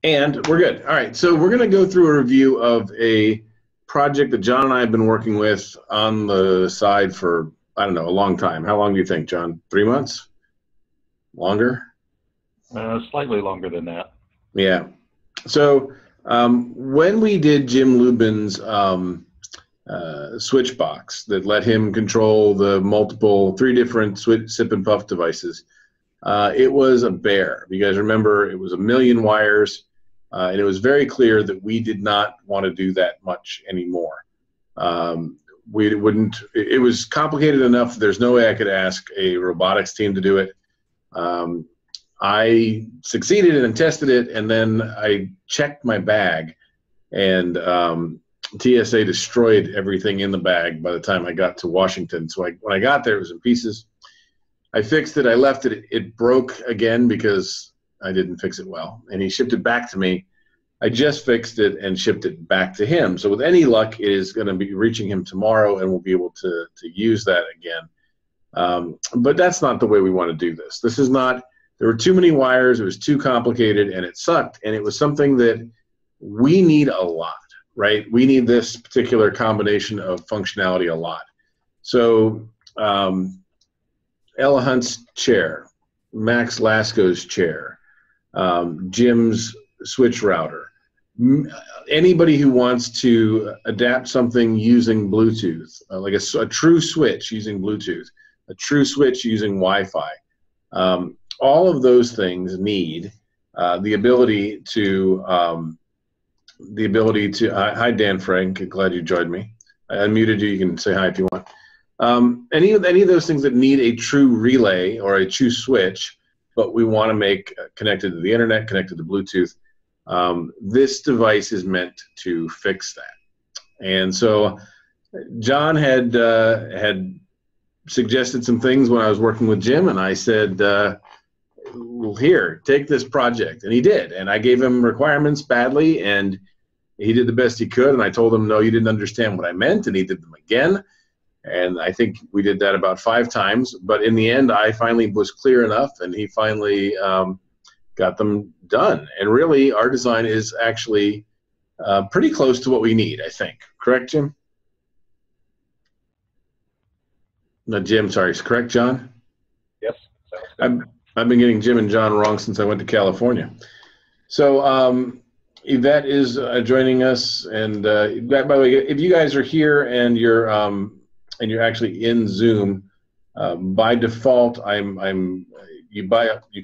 And we're good. All right, so we're going to go through a review of a project that John and I have been working with on the side for, I don't know, a long time. How long do you think, John? 3 months? Longer? Slightly longer than that. Yeah. So when we did Jim Lubin's switch box that let him control the 3 different sip and puff devices, it was a bear. You guys remember it was 1 million wires, and it was very clear that we did not want to do that much anymore. We wouldn't. It was complicated enough. There's no way I could ask a robotics team to do it. I succeeded and tested it, and then I checked my bag, and TSA destroyed everything in the bag by the time I got to Washington. So when I got there, it was in pieces. I fixed it. I left it. It broke again because I didn't fix it well, and he shipped it back to me. I just fixed it and shipped it back to him. So with any luck, it is going to be reaching him tomorrow, and we'll be able to use that again. But that's not the way we want to do this. This is not. There were too many wires. It was too complicated, and it sucked. And it was something that we need a lot, right? We need this particular combination of functionality a lot. So Ella Hunt's chair, Max Lasco's chair, Jim's switch router. Anybody who wants to adapt something using Bluetooth, like a true switch using Bluetooth, a true switch using Wi-Fi, all of those things need the ability to hi Dan Frank, glad you joined me. I unmuted you. You can say hi if you want. Any of those things that need a true relay or a true switch, but we want to make connected to the internet, connected to Bluetooth, this device is meant to fix that. And so John had suggested some things when I was working with Jim, and I said, well, here, take this project. And he did. And I gave him requirements badly, and he did the best he could. And I told him, no, you didn't understand what I meant, and he did them again. And I think we did that about 5 times. But in the end, I finally was clear enough, and he finally got them done. And really, our design is actually pretty close to what we need, I think. Correct, Jim? No, Jim, sorry. Correct, John? Yes. Sounds good. I've been getting Jim and John wrong since I went to California. So Yvette is joining us. And by the way, if you guys are here and you're actually in Zoom, by default, you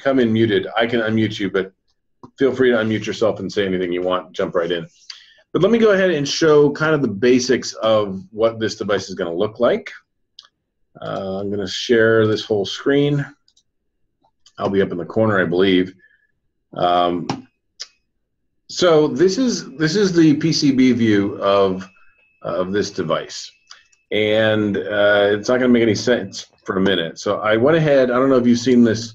come in muted. I can unmute you, but feel free to unmute yourself and say anything you want. Jump right in. But let me go ahead and show kind of the basics of what this device is going to look like. I'm going to share this whole screen. I'll be up in the corner, I believe. So this is the PCB view of this device. And it's not going to make any sense for a minute. So I went ahead. I don't know if you've seen this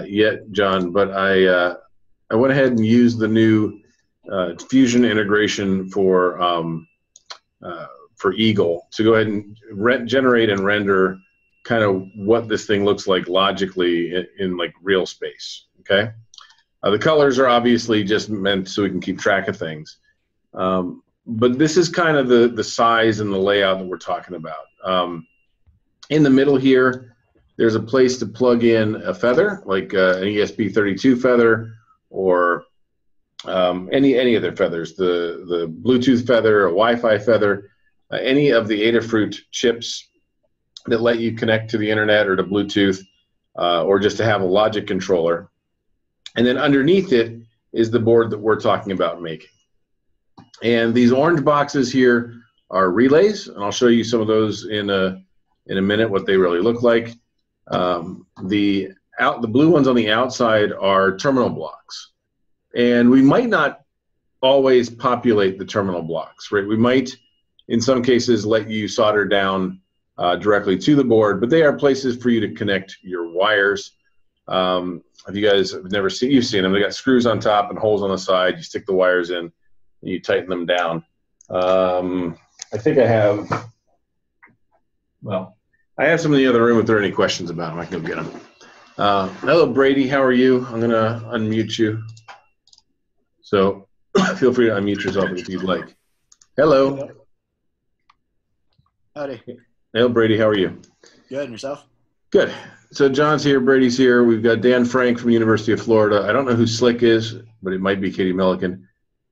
yet, John, but I went ahead and used the new Fusion integration for Eagle to go ahead and generate and render kind of what this thing looks like logically in like real space. Okay, the colors are obviously just meant so we can keep track of things. But this is kind of the size and the layout that we're talking about. In the middle here, there's a place to plug in a feather, like an ESP32 feather, or any other feathers, the Bluetooth feather, a Wi-Fi feather, any of the Adafruit chips that let you connect to the internet or to Bluetooth, or just to have a logic controller. And then underneath it is the board that we're talking about making. And these orange boxes here are relays, and I'll show you some of those in a minute, what they really look like. The blue ones on the outside are terminal blocks. And we might not always populate the terminal blocks, right? We might, in some cases, let you solder down directly to the board, but they are places for you to connect your wires. If you guys have never seen, you've seen them. They got screws on top and holes on the side. You stick the wires in, and you tighten them down. I think I have, well, I have some in the other room. If there are any questions about them, I can go get them. Hello, Brady. How are you? I'm going to unmute you. So feel free to unmute yourself if you'd like. Hello. Howdy. Hey, Brady, how are you? Good, and yourself? Good. So John's here, Brady's here. We've got Dan Frank from the University of Florida. I don't know who Slick is, but it might be Katie Milliken.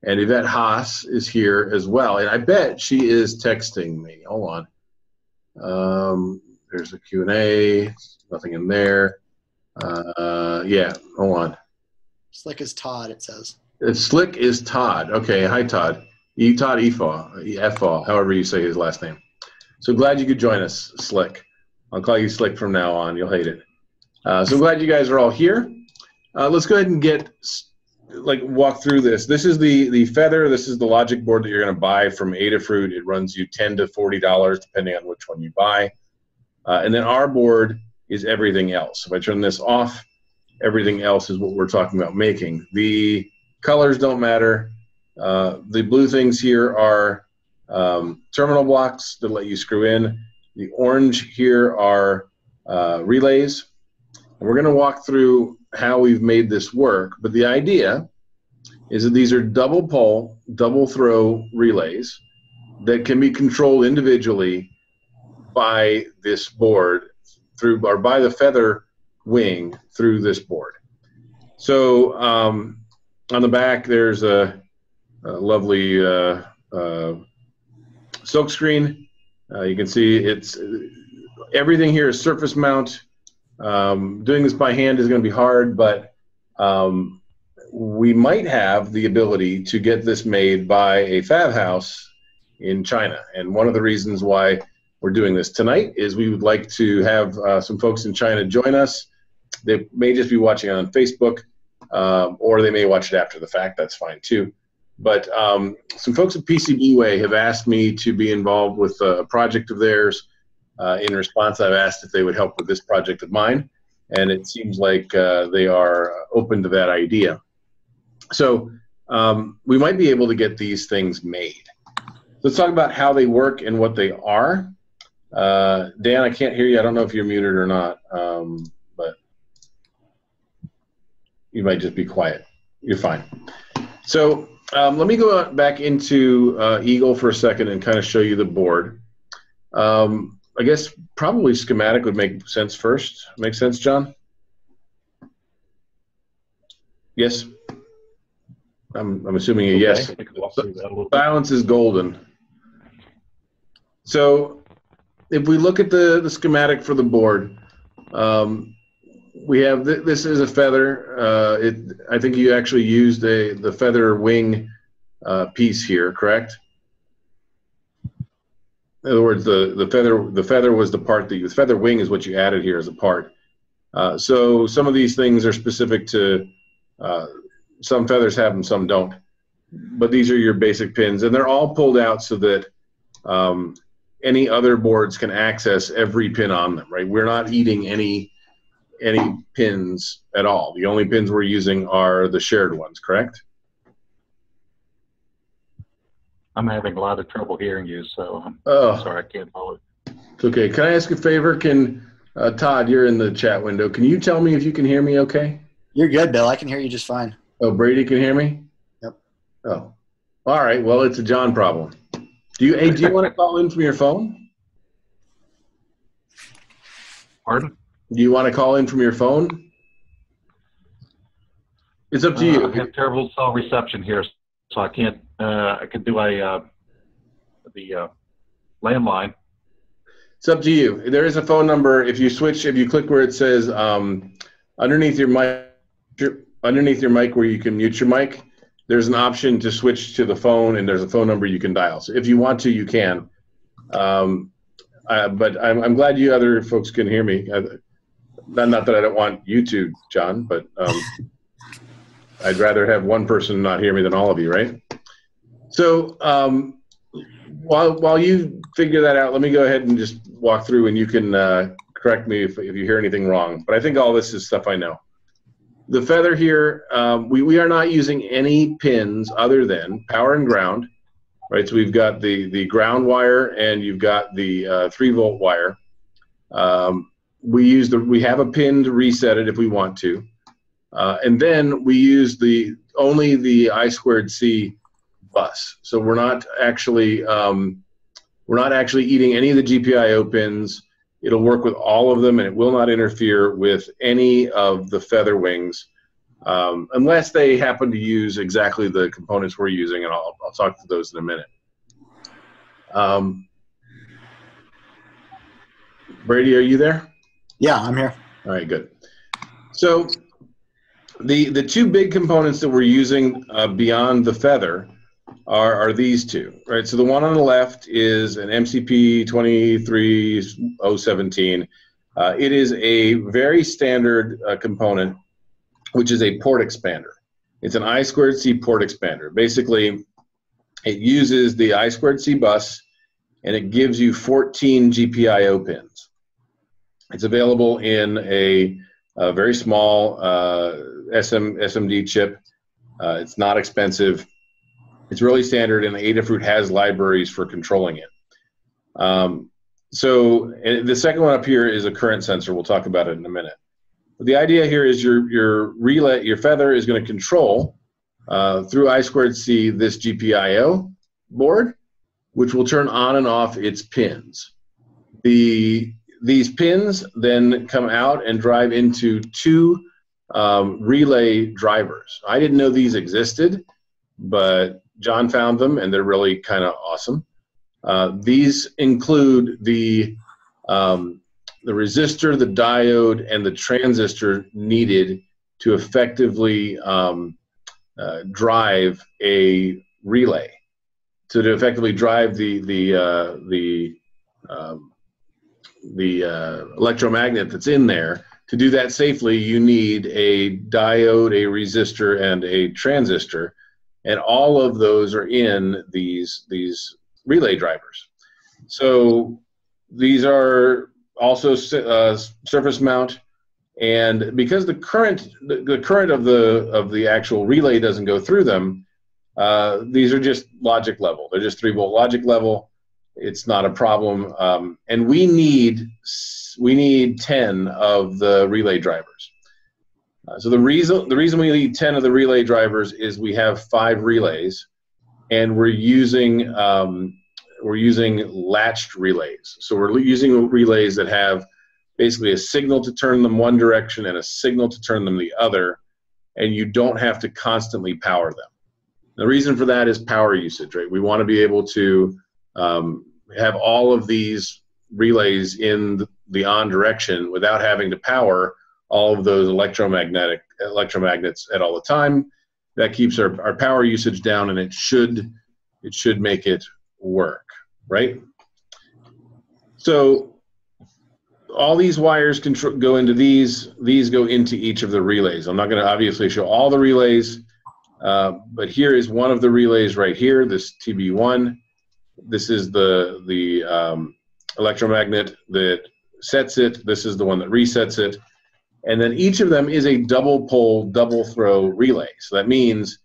And Yvette Haas is here as well. And I bet she is texting me. Hold on. There's a Q&A. Nothing in there. Yeah, hold on. Slick is Todd, it says. Slick is Todd. Okay, hi, Todd. Todd Efaw, however you say his last name. So glad you could join us, Slick. I'll call you Slick from now on. You'll hate it. So glad you guys are all here. Let's go ahead and walk through this. This is the Feather. This is the logic board that you're going to buy from Adafruit. It runs you $10 to $40 depending on which one you buy. And then our board is everything else. If I turn this off, everything else is what we're talking about making. The colors don't matter. The blue things here are terminal blocks that let you screw in. The orange here are relays. And we're going to walk through how we've made this work. But the idea is that these are double pole, double throw relays that can be controlled individually by this board or by the Feather wing through this board. So on the back, there's a lovely silk screen. You can see everything here is surface mount. Doing this by hand is going to be hard, but we might have the ability to get this made by a fab house in China. And one of the reasons why we're doing this tonight is we would like to have some folks in China join us. They may just be watching on Facebook, or they may watch it after the fact. That's fine too. But some folks at PCBWay have asked me to be involved with a project of theirs. In response, I've asked if they would help with this project of mine, and it seems like they are open to that idea. So we might be able to get these things made. Let's talk about how they work and what they are. Dan, I can't hear you. I don't know if you're muted or not, but you might just be quiet. You're fine. So let me go back into Eagle for a second and kind of show you the board. I guess probably schematic would make sense first. Make sense, John? Yes? I'm assuming a yes. Silence is golden. So if we look at the schematic for the board, we have this is a Feather. I think you actually used the Feather wing piece here, correct? In other words, the feather was the part the Feather wing is what you added here as a part. So some of these things are specific to some feathers have them, some don't. But these are your basic pins, and they're all pulled out so that any other boards can access every pin on them. Right? We're not eating any pins at all. The only pins we're using are the shared ones. Correct? I'm having a lot of trouble hearing you, so I'm sorry I can't follow. It's okay. Can I ask a favor? Can Todd, you're in the chat window. Can you tell me if you can hear me okay? You're good, Bill. I can hear you just fine. Oh, Brady can hear me? Yep. Oh. All right. Well, it's a John problem. Do you want to call in from your phone? Pardon? Do you want to call in from your phone? It's up to you. I have terrible cell reception here, so I can't. I could do the landline. It's up to you. There is a phone number. If you click where it says underneath your mic where you can mute your mic, there's an option to switch to the phone, and there's a phone number you can dial. So if you want to, you can. But I'm glad you other folks can hear me. Not that I don't want you to, John, but I'd rather have one person not hear me than all of you, right? So while you figure that out, let me go ahead and just walk through, and you can correct me if you hear anything wrong. But I think all this is stuff I know. The Feather here, we are not using any pins other than power and ground, right? So we've got the ground wire, and you've got the 3-volt wire. We have a pin to reset it if we want to. And then we use only the I2C bus. So we're not actually eating any of the GPIO pins. It'll work with all of them, and it will not interfere with any of the feather wings, unless they happen to use exactly the components we're using, and I'll talk to those in a minute. Brady, are you there? Yeah, I'm here. All right, good. So the two big components that we're using beyond the feather are these two, right? So the one on the left is an MCP 23017. It is a very standard component, which is a port expander. It's an I2C port expander. Basically, it uses the I2C bus, and it gives you 14 GPIO pins. It's available in a very small SMD chip. It's not expensive. It's really standard, and Adafruit has libraries for controlling it. So the second one up here is a current sensor. We'll talk about it in a minute. But the idea here is your relay, your feather is going to control through I2C this GPIO board, which will turn on and off its pins. These pins then come out and drive into two relay drivers. I didn't know these existed, but John found them, and they're really kind of awesome. These include the resistor, the diode, and the transistor needed to effectively drive a relay. So to effectively drive the electromagnet that's in there. To do that safely, you need a diode, a resistor, and a transistor, and all of those are in these relay drivers. So these are also surface mount, and because the current of the actual relay doesn't go through them, these are just logic level. They're just 3-volt logic level. It's not a problem, and we need 10 of the relay drivers. So the reason we need 10 of the relay drivers is we have 5 relays, and we're using latched relays. So we're using relays that have basically a signal to turn them one direction and a signal to turn them the other, and you don't have to constantly power them. The reason for that is power usage, right? We want to be able to have all of these relays in the on direction without having to power all of those electromagnets at all the time. That keeps our power usage down, and it should make it work, right? So all these wires go into these go into each of the relays. I'm not going to obviously show all the relays, but here is one of the relays right here, this TB1. This is the electromagnet that sets it. This is the one that resets it. And then each of them is a double pole, double throw relay. So that means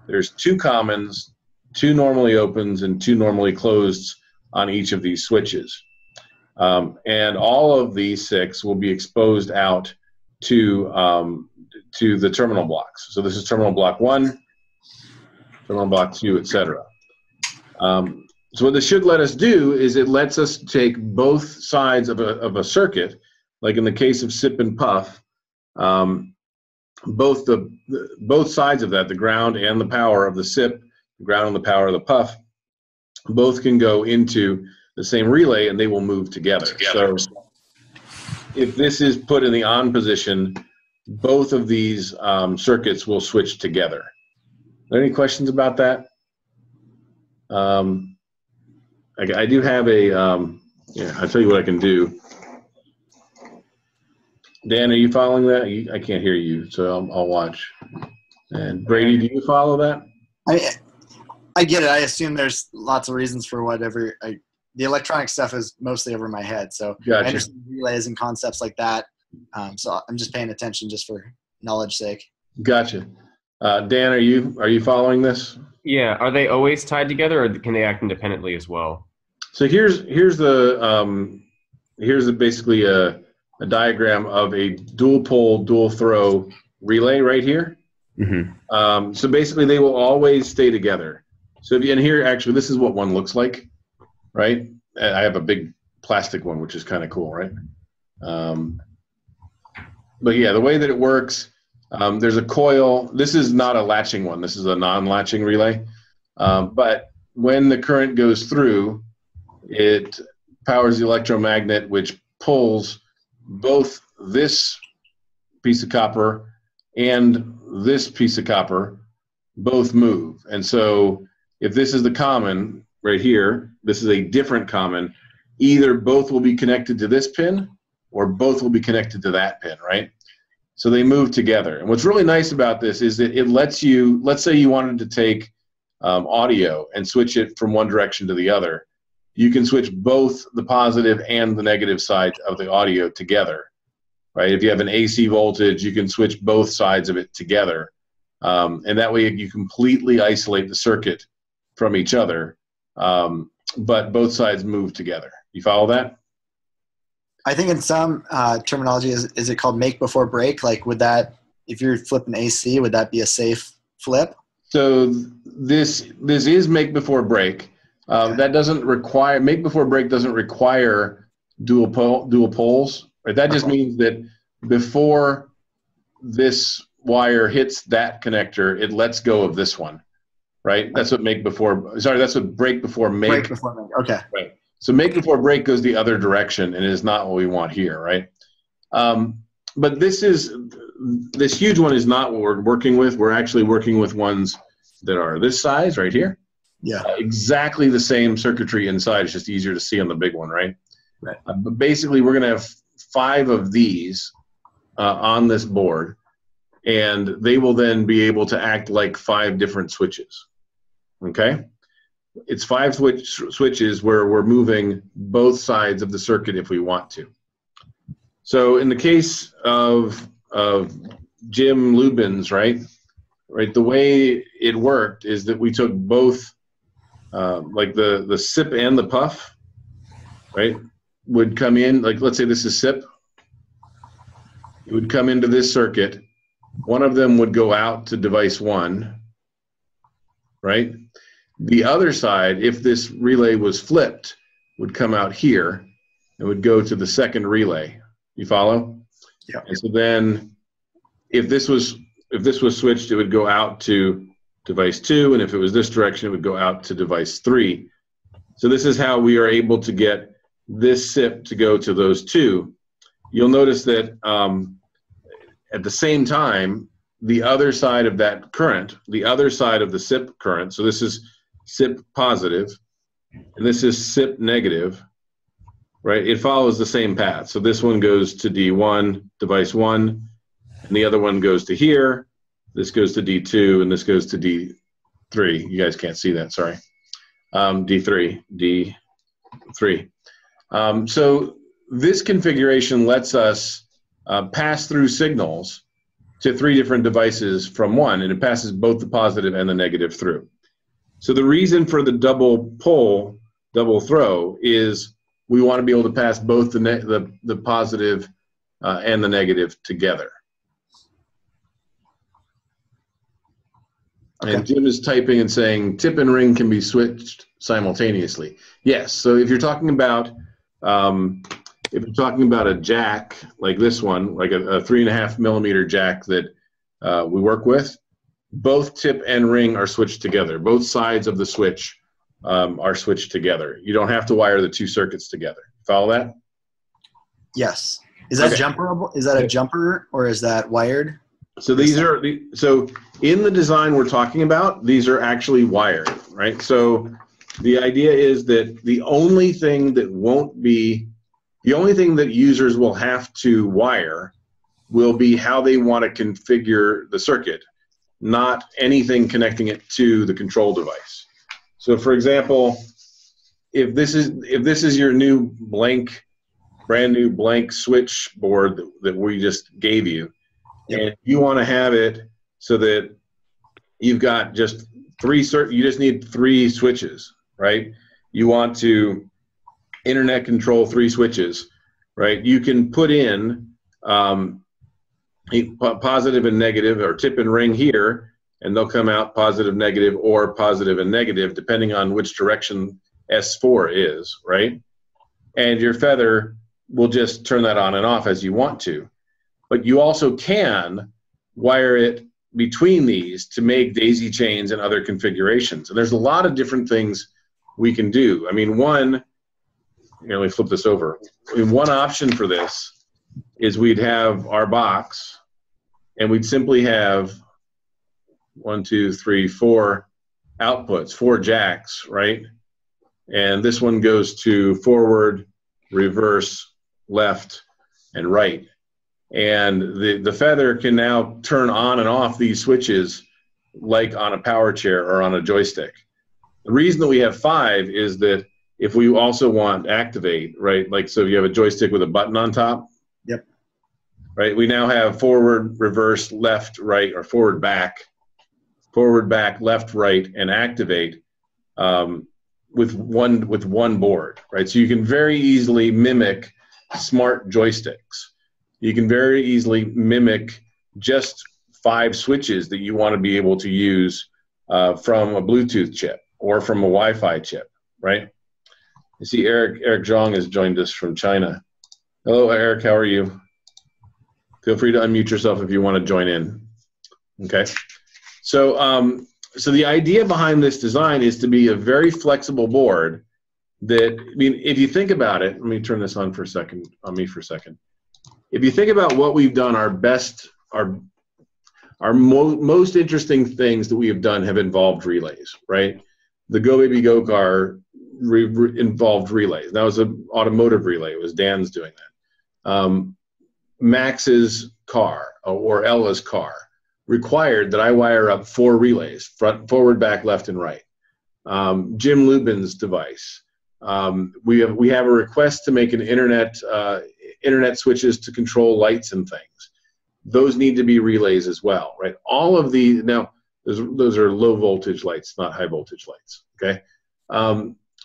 there's 2 commons, 2 normally opens, and 2 normally closed on each of these switches. And all of these 6 will be exposed out to the terminal blocks. So this is terminal block 1, terminal block 2, etc. So what this should let us do is it lets us take both sides of a circuit, like in the case of SIP and puff, both sides of that, the ground and the power of the SIP, the ground and the power of the puff, both can go into the same relay, and they will move together. So if this is put in the on position, both of these circuits will switch together. Are there any questions about that? I do have a, yeah, I'll tell you what I can do. Dan, are you following that? I can't hear you, so I'll watch. And Brady, do you follow that? I get it. I assume there's lots of reasons for whatever. The electronic stuff is mostly over my head, so gotcha. I understand relays and concepts like that. So I'm just paying attention just for knowledge sake. Gotcha. Dan, are you following this? Yeah. Are they always tied together, or can they act independently as well? So here's basically a diagram of a dual pole, dual throw relay right here. So basically, they will always stay together. So if you, and here, actually, this is what one looks like, right? I have a big plastic one, which is kind of cool, right? But yeah, the way that it works, there's a coil. This is not a latching one. This is a non-latching relay. But when the current goes through, it powers the electromagnet, which pulls both this piece of copper and this piece of copper both move. And so if this is the common right here, this is a different common, either both will be connected to this pin or both will be connected to that pin, right? So they move together. And what's really nice about this is that it lets you, let's say you wanted to take audio and switch it from one direction to the other. You can switch both the positive and the negative side of the audio together, right? If you have an AC voltage, you can switch both sides of it together. And that way you completely isolate the circuit from each other, but both sides move together. You follow that? I think in some terminology, is it called make before break? Like, would that, if you're flipping AC, would that be a safe flip? So this is make before break. Okay. That doesn't require, make before break doesn't require dual poles, right? That just means that before this wire hits that connector, it lets go of this one, right? That's what make before, sorry, that's what break before make. Break before make, okay. Right. So make before break goes the other direction and is not what we want here, right? But this huge one is not what we're working with. We're actually working with ones that are this size right here. Yeah. Exactly the same circuitry inside. It's just easier to see on the big one, right? Right. But basically, we're going to have 5 of these on this board, and they will then be able to act like 5 different switches. Okay? It's 5 switches where we're moving both sides of the circuit if we want to. So in the case of Jim Lubin's, right, the way it worked is that we took both, like the SIP and the puff, right, would come in, like let's say this is SIP. It would come into this circuit. One of them would go out to device 1, right? The other side, if this relay was flipped, would come out here and would go to the second relay. You follow? Yeah. And so then if this was switched, it would go out to device 2, and if it was this direction, it would go out to device 3. So this is how we are able to get this SIP to go to those 2. You'll notice that at the same time, the other side of that current, the other side of the SIP current, so this is SIP positive, and this is SIP negative, right? It follows the same path. So this one goes to D1, device 1, and the other one goes to here. This goes to D2, and this goes to D3. You guys can't see that, sorry. D3. So this configuration lets us pass through signals to 3 different devices from one, and it passes both the positive and the negative through. So the reason for the double pole, double throw is we want to be able to pass both the positive and the negative together. Okay. And Jim is typing and saying tip and ring can be switched simultaneously. Yes. So if you're talking about a jack like this one, like a 3.5 millimeter jack that we work with, both tip and ring are switched together. Both sides of the switch are switched together. You don't have to wire the 2 circuits together. Follow that? Yes. Is that jumperable? Is that a jumper or is that wired? So these are so in the design we're talking about, these are actually wired, right? So the idea is that the only thing that users will have to wire will be how they want to configure the circuit, not anything connecting it to the control device. So for example, if this is your new brand new blank switch board that we just gave you, and you want to have it so that you've got just you just need 3 switches, right? You want to internet control 3 switches, right? You can put in positive and negative, or tip and ring here, and they'll come out positive, negative, or positive and negative, depending on which direction S4 is, right? And your feather will just turn that on and off as you want to. But you also can wire it between these to make daisy chains and other configurations. And there's a lot of different things we can do. I mean, one, here, let me flip this over. I mean, one option for this is we'd have our box, and we'd simply have 1, 2, 3, 4 outputs, 4 jacks, right? And this one goes to forward, reverse, left, and right. And the feather can now turn on and off these switches like on a power chair or on a joystick. The reason that we have 5 is that if we also want activate, right, like so you have a joystick with a button on top. Yep. Right, we now have forward, reverse, left, right, or forward, back, left, right, and activate with one board, right? So you can very easily mimic smart joysticks. You can very easily mimic just 5 switches that you want to be able to use from a Bluetooth chip or from a Wi-Fi chip, right? You see Eric Zhang has joined us from China. Hello, Eric, how are you? Feel free to unmute yourself if you want to join in. Okay. So, so the idea behind this design is to be a very flexible board that, I mean, if you think about it, let me turn this on for a second, on me for a second. If you think about what we've done, our most interesting things that we have done have involved relays, right? The Go Baby Go car involved relays. That was an automotive relay. It was Dan's doing that. Max's car or Ella's car required that I wire up 4 relays, front, forward, back, left, and right. Jim Lubin's device. We have a request to make an internet switches to control lights and things. Those need to be relays as well, right? All of the, now those are low voltage lights, not high voltage lights, okay?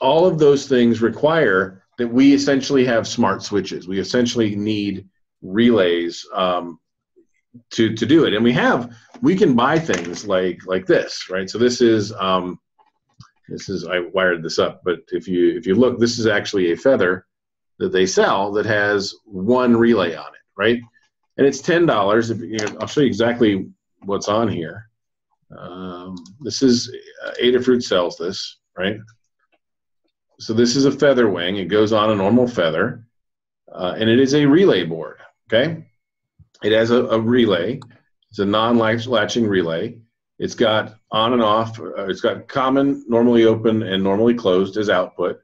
All of those things require that we essentially have smart switches. We essentially need relays to do it, and we can buy things like this, right? So this is I wired this up, but if you look, this is actually a feather that they sell that has 1 relay on it, right? And it's $10. I'll show you exactly what's on here. This is Adafruit sells this, right? So this is a feather wing. It goes on a normal feather, and it is a relay board. Okay, it has a relay. It's a non-latching relay. It's got on and off. It's got common, normally open, and normally closed as output.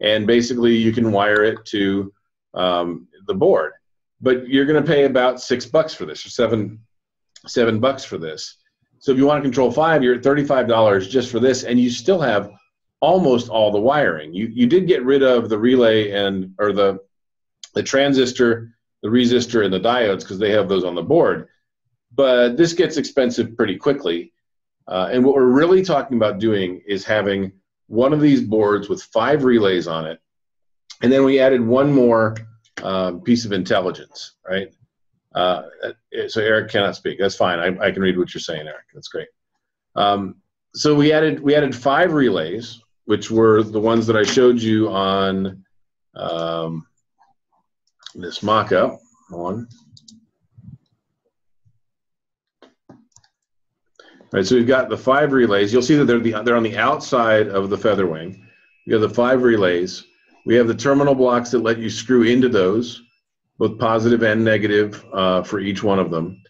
And basically, you can wire it to the board. But you're going to pay about $6 for this, or $7 for this. So if you want to control 5, you're at $35 just for this, and you still have almost all the wiring. You did get rid of the relay or the transistor, the resistor, and the diodes because they have those on the board. But this gets expensive pretty quickly. And what we're really talking about doing is having one of these boards with 5 relays on it. And then we added one more piece of intelligence, right? So Eric cannot speak. That's fine. I can read what you're saying, Eric. That's great. So we added 5 relays, which were the ones that I showed you on this mock-up. Hold on. All right, so we've got the 5 relays. You'll see that they're on the outside of the feather wing. We have the 5 relays. We have the terminal blocks that let you screw into those, both positive and negative for each one of them.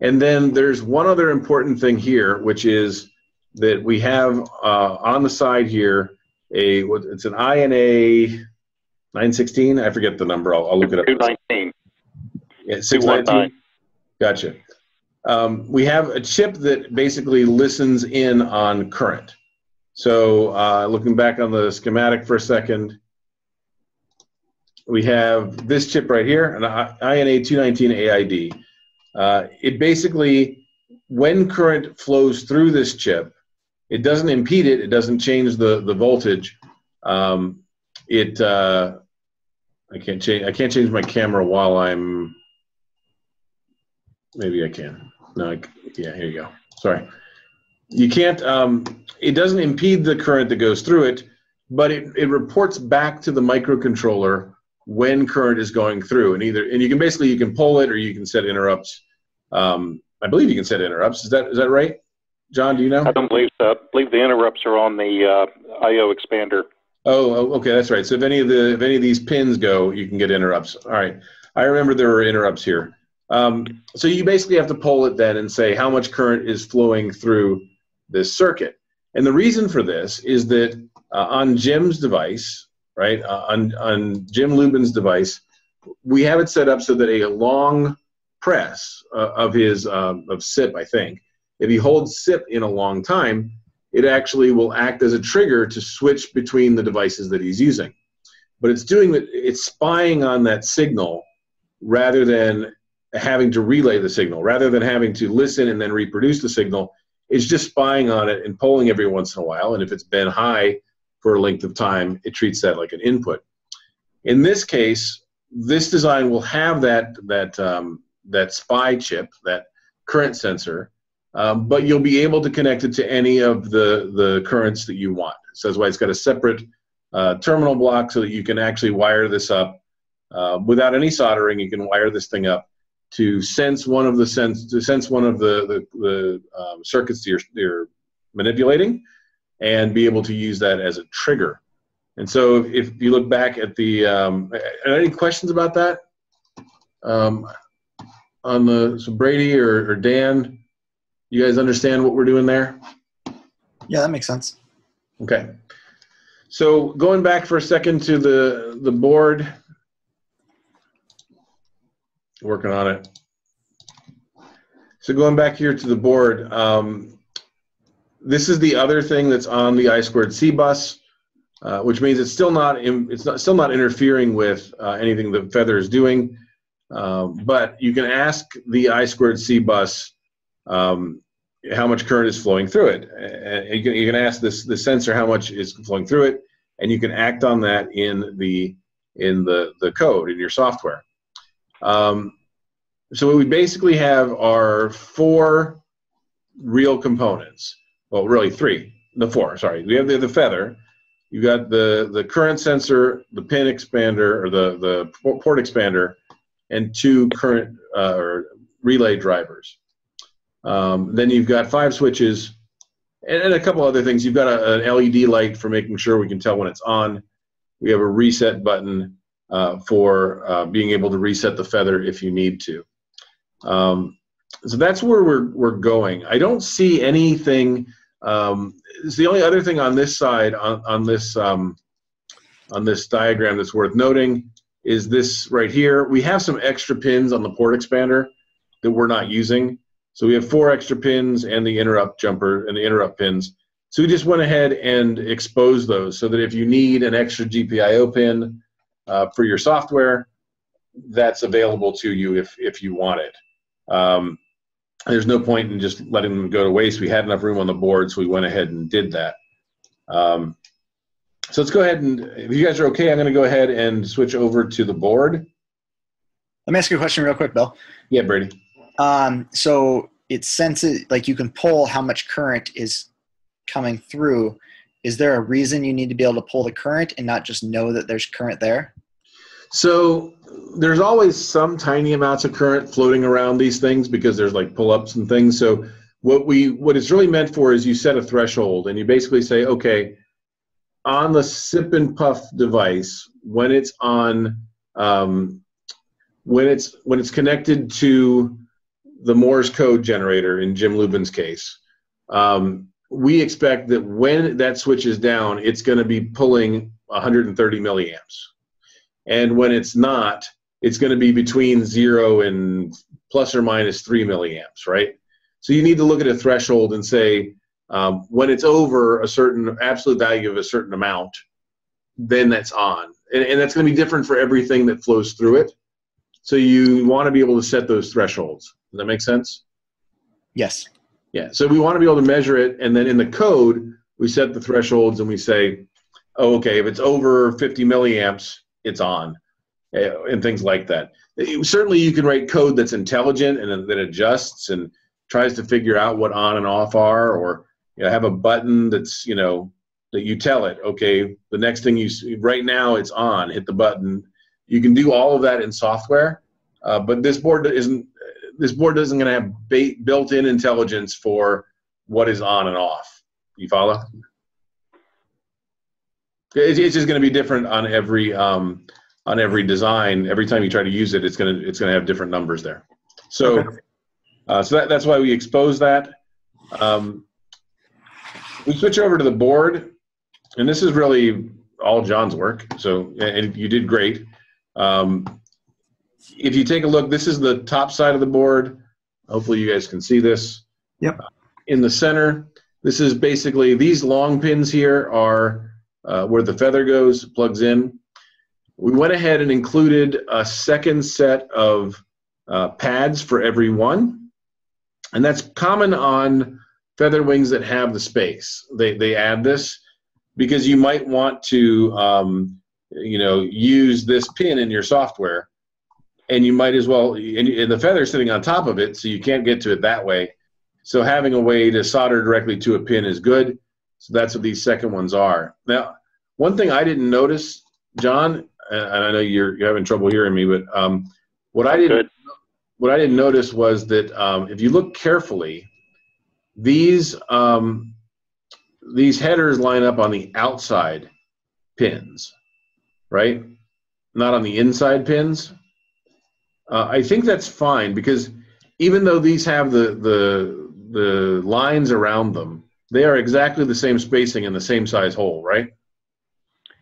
And then there's one other important thing here, which is that we have on the side here it's an INA 916. I forget the number. I'll look it up. 219. Yeah, 619. Gotcha. We have a chip that basically listens in on current. So looking back on the schematic for a second, we have this chip right here, an INA 219 AID. It basically, when current flows through this chip, it doesn't impede it. It doesn't change the voltage. I can't change my camera while I'm maybe I can. No, yeah, here you go. Sorry. You can't, it doesn't impede the current that goes through it, but it reports back to the microcontroller when current is going through. And you can pull it or you can set interrupts. I believe you can set interrupts. Is that right? John, do you know? I don't believe so. I believe the interrupts are on the I/O expander. Oh, okay, that's right. So if any of these pins go, you can get interrupts. All right. I remember there were interrupts here. So you basically have to pull it then and say how much current is flowing through this circuit. And the reason for this is that on Jim's device, right, on Jim Lubin's device, we have it set up so that a long press of SIP, I think, if he holds SIP in a long time, it actually will act as a trigger to switch between the devices that he's using. But it's spying on that signal rather than having to relay the signal, rather than having to listen and then reproduce the signal. It's just spying on it and polling every once in a while. And if it's been high for a length of time, it treats that like an input. In this case, this design will have that SPI chip, that current sensor, but you'll be able to connect it to any of the currents that you want. So that's why it's got a separate terminal block so that you can actually wire this up without any soldering. You can wire this thing up to sense one of the circuits you're manipulating, and be able to use that as a trigger. And so if you look back at the, any questions about that? So Brady or Dan, you guys understand what we're doing there? Yeah, that makes sense. Okay. So going back for a second to the board, working on it. So going back here to the board, this is the other thing that's on the I2C bus, which means it's still not interfering with anything that Feather is doing. But you can ask the I2C bus how much current is flowing through it. And you can ask the sensor how much is flowing through it, and you can act on that in the code in your software. So what we basically have are 4 real components. Well, really 3. The 4. Sorry, we have the Feather. You got the current sensor, the pin expander, or the port expander, and 2 current or relay drivers. Then you've got 5 switches and a couple other things. You've got an LED light for making sure we can tell when it's on. We have a reset button for being able to reset the Feather if you need to. So that's where we're going. I don't see anything. It's the only other thing on this side on this diagram that's worth noting is this right here. We have some extra pins on the port expander that we're not using. So we have 4 extra pins and the interrupt jumper and the interrupt pins. So we just went ahead and exposed those so that if you need an extra GPIO pin for your software, that's available to you if you want it. There's no point in just letting them go to waste. We had enough room on the board, so we went ahead and did that. So let's go ahead and, if you guys are okay, I'm going to go ahead and switch over to the board. Let me ask you a question real quick, Bill. Yeah, Brady. So it senses, like you can pull how much current is coming through. Is there a reason you need to be able to pull the current and not just know that there's current there? So there's always some tiny amounts of current floating around these things because there's like pull-ups and things. So what it's really meant for is you set a threshold and you basically say, okay, on the sip and puff device, when it's on, when it's connected to the Morse code generator in Jim Lubin's case, we expect that when that switch is down, it's going to be pulling 130 milliamps. And when it's not, it's going to be between 0 and plus or minus 3 milliamps, right? So you need to look at a threshold and say, when it's over a certain absolute value of a certain amount, then that's on. And that's going to be different for everything that flows through it. So you want to be able to set those thresholds. Does that make sense? Yes. Yeah, so we want to be able to measure it, and then in the code, we set the thresholds and we say, oh, okay, if it's over 50 milliamps, it's on. and things like that. Certainly, you can write code that's intelligent and that adjusts and tries to figure out what on and off are, or have a button that's that you tell it, okay, the next thing you see, right now it's on, hit the button. You can do all of that in software, but this board isn't going to have built-in intelligence for what is on and off. You follow? It's just going to be different on every design. Every time you try to use it, it's going to have different numbers there. So, okay. That's why we expose that. We switch over to the board, and this is really all John's work. So, and you did great. If you take a look, this is the top side of the board. Hopefully, you guys can see this. Yep. In the center, this is basically these long pins here are where the feather goes, plugs in. We went ahead and included a second set of pads for every one, and that's common on feather wings that have the space. They add this because you might want to use this pin in your software, and you might as well, and the feather's sitting on top of it, so you can't get to it that way. So having a way to solder directly to a pin is good. So that's what these second ones are. Now, one thing I didn't notice, John, and I know you're having trouble hearing me, but what I didn't notice was that if you look carefully, these headers line up on the outside pins, right? Not on the inside pins. I think that's fine because even though these have the lines around them, they are exactly the same spacing and the same size hole, right?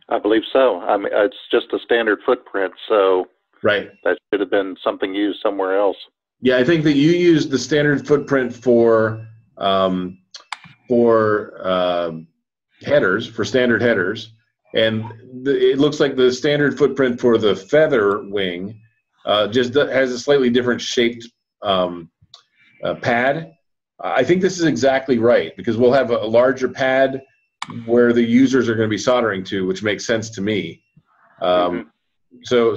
I believe so. I mean, it's just a standard footprint, so right. That should have been something used somewhere else. Yeah, I think that you used the standard footprint for headers, for standard headers, and it looks like the standard footprint for the feather wing just has a slightly different shaped pad. I think this is exactly right because we'll have a larger pad where the users are going to be soldering to, which makes sense to me. So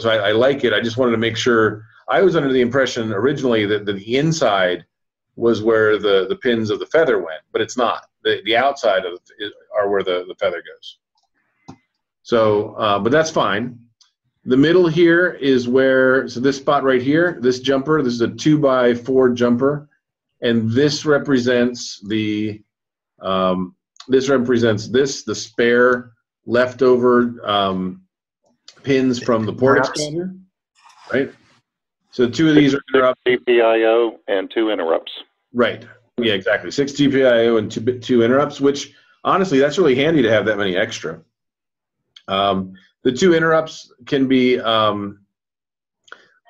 I like it. I just wanted to make sure. I was under the impression originally that the inside was where the pins of the feather went, but it's not. The outside are where the feather goes. So, but that's fine. The middle here is where, so this spot right here, this jumper, this is a 2x4 jumper, and this represents the spare leftover pins from the port expander, right? So 2 of these are interrupts. 6 GPIO and 2 interrupts. Right. Yeah, exactly. 6 GPIO and 2 interrupts, which honestly, that's really handy to have that many extra. The 2 interrupts can be,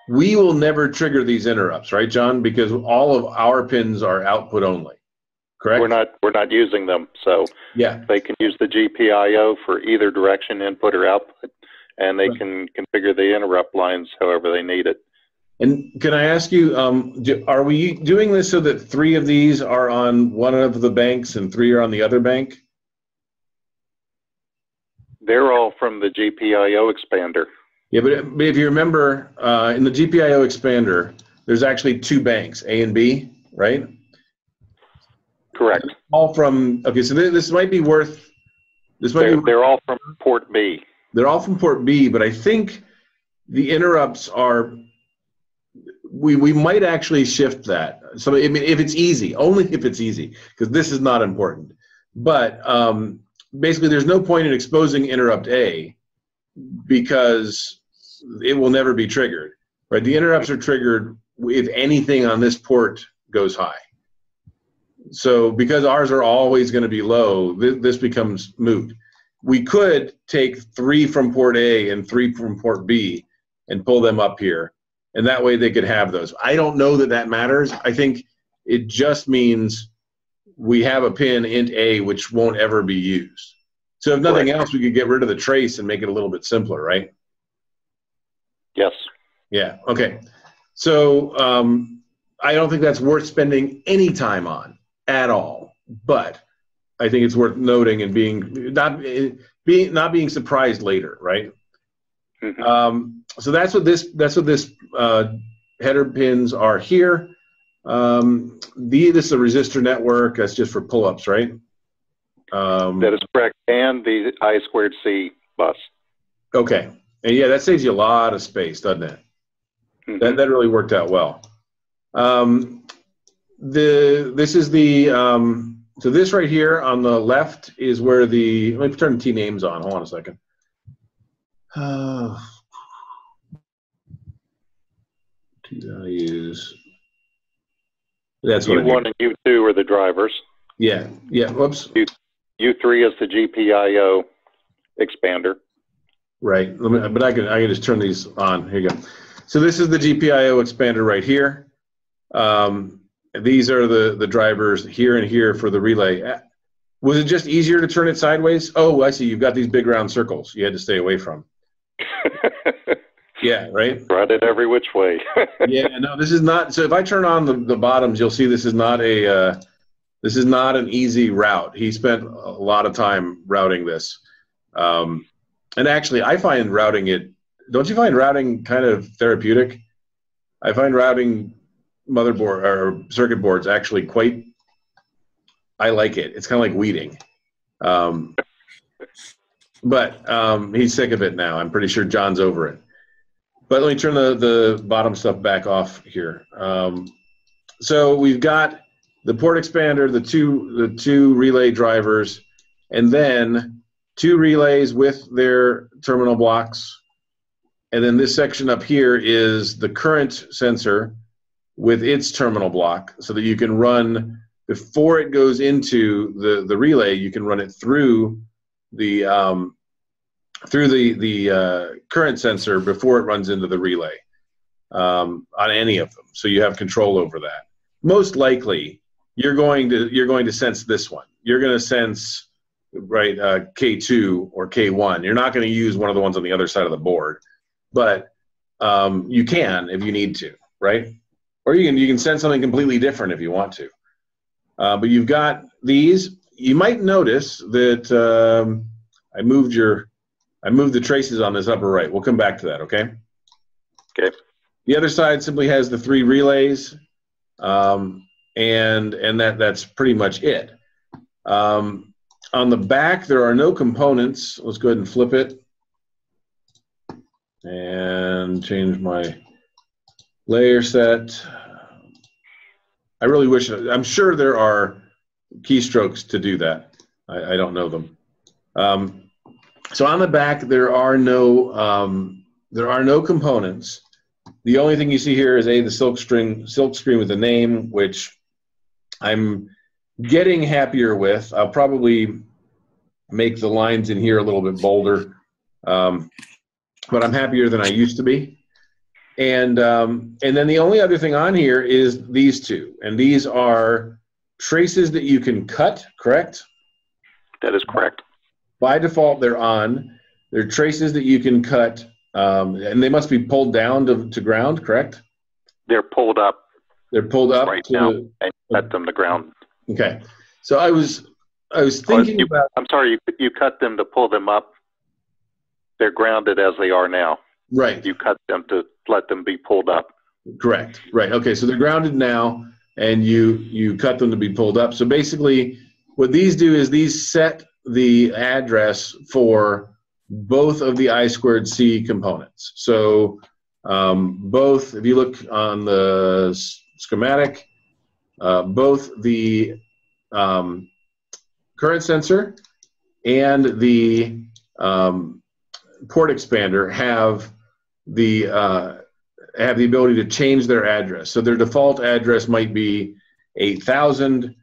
we will never trigger these interrupts, right, John? Because all of our pins are output only, correct? We're not using them, so yeah, they can use the GPIO for either direction, input or output, and they can configure the interrupt lines however they need it. And can I ask you, are we doing this so that 3 of these are on one of the banks and 3 are on the other bank? They're all from the GPIO expander. Yeah, but if you remember, in the GPIO expander, there's actually 2 banks, A and B, right? Correct. All from, okay, so this might be worth, they're all from port B. They're all from port B, but I think the interrupts are, we might actually shift that. So I mean, if it's easy, only if it's easy, because this is not important. But basically, there's no point in exposing interrupt A because it will never be triggered, right? The interrupts are triggered if anything on this port goes high. So because ours are always going to be low, this becomes moot. We could take 3 from port A and 3 from port B and pull them up here, and that way they could have those. I don't know that that matters. I think it just means we have a pin int A which won't ever be used. So if nothing else, we could get rid of the trace and make it a little bit simpler, right? Yes. Yeah, okay. So I don't think that's worth spending any time on at all, but I think it's worth noting and not being surprised later, right? So that's what this header pins are here. This is a resistor network. That's just for pull-ups, right? That is correct. And the I2C bus. Okay. And yeah, that saves you a lot of space, doesn't it? That really worked out well. This is the so this right here on the left is where the, let me turn the T names on. Hold on a second. T values. That's what U1 and U2 are the drivers. Yeah. Whoops. U3 is the GPIO expander. Right. But I can just turn these on. Here you go. So this is the GPIO expander right here. These are the drivers here and here for the relay. Was it just easier to turn it sideways? Oh, I see. You've got these big round circles you had to stay away from. Yeah, right? Run it every which way. Yeah, no, this is not. So if I turn on the bottoms, you'll see this is not an easy route. He spent a lot of time routing this. And actually, I find routing it, don't you find routing kind of therapeutic? I find routing motherboard or circuit boards actually I like it. It's kind of like weeding. But he's sick of it now. I'm pretty sure John's over it. But let me turn the bottom stuff back off here. So we've got the port expander, the two relay drivers, and then 2 relays with their terminal blocks. And then this section up here is the current sensor with its terminal block, so that you can run, before it goes into the relay, you can run it through the current sensor before it runs into the relay on any of them. So you have control over that. Most likely, you're going to sense this one. You're going to sense K2 or K1. You're not going to use one of the ones on the other side of the board, but you can if you need to, right? Or you can send something completely different if you want to. But you've got these. You might notice that I moved the traces on this upper right. We'll come back to that, okay? Okay. The other side simply has the 3 relays, and that's pretty much it. On the back, there are no components. Let's go ahead and flip it and change my layer set. I really wish, I'm sure there are keystrokes to do that. I don't know them. So on the back, there are no components. The only thing you see here is the silk screen with the name, which I'm getting happier with. I'll probably make the lines in here a little bit bolder, but I'm happier than I used to be. And then the only other thing on here is these 2, and these are traces that you can cut, correct? That is correct. By default, they're on. They're traces that you can cut, and they must be pulled down to ground, correct? They're pulled up. They're pulled up right now, and cut them to ground. Okay. So I was thinking about. I'm sorry, you cut them to pull them up. They're grounded as they are now. Right. You cut them to let them be pulled up. Correct. Right. Okay. So they're grounded now, and you cut them to be pulled up. So basically, what these do is these set the address for both of the I2C components. So both, if you look on the schematic, both the current sensor and the port expander have the ability to change their address. So their default address might be 8,000.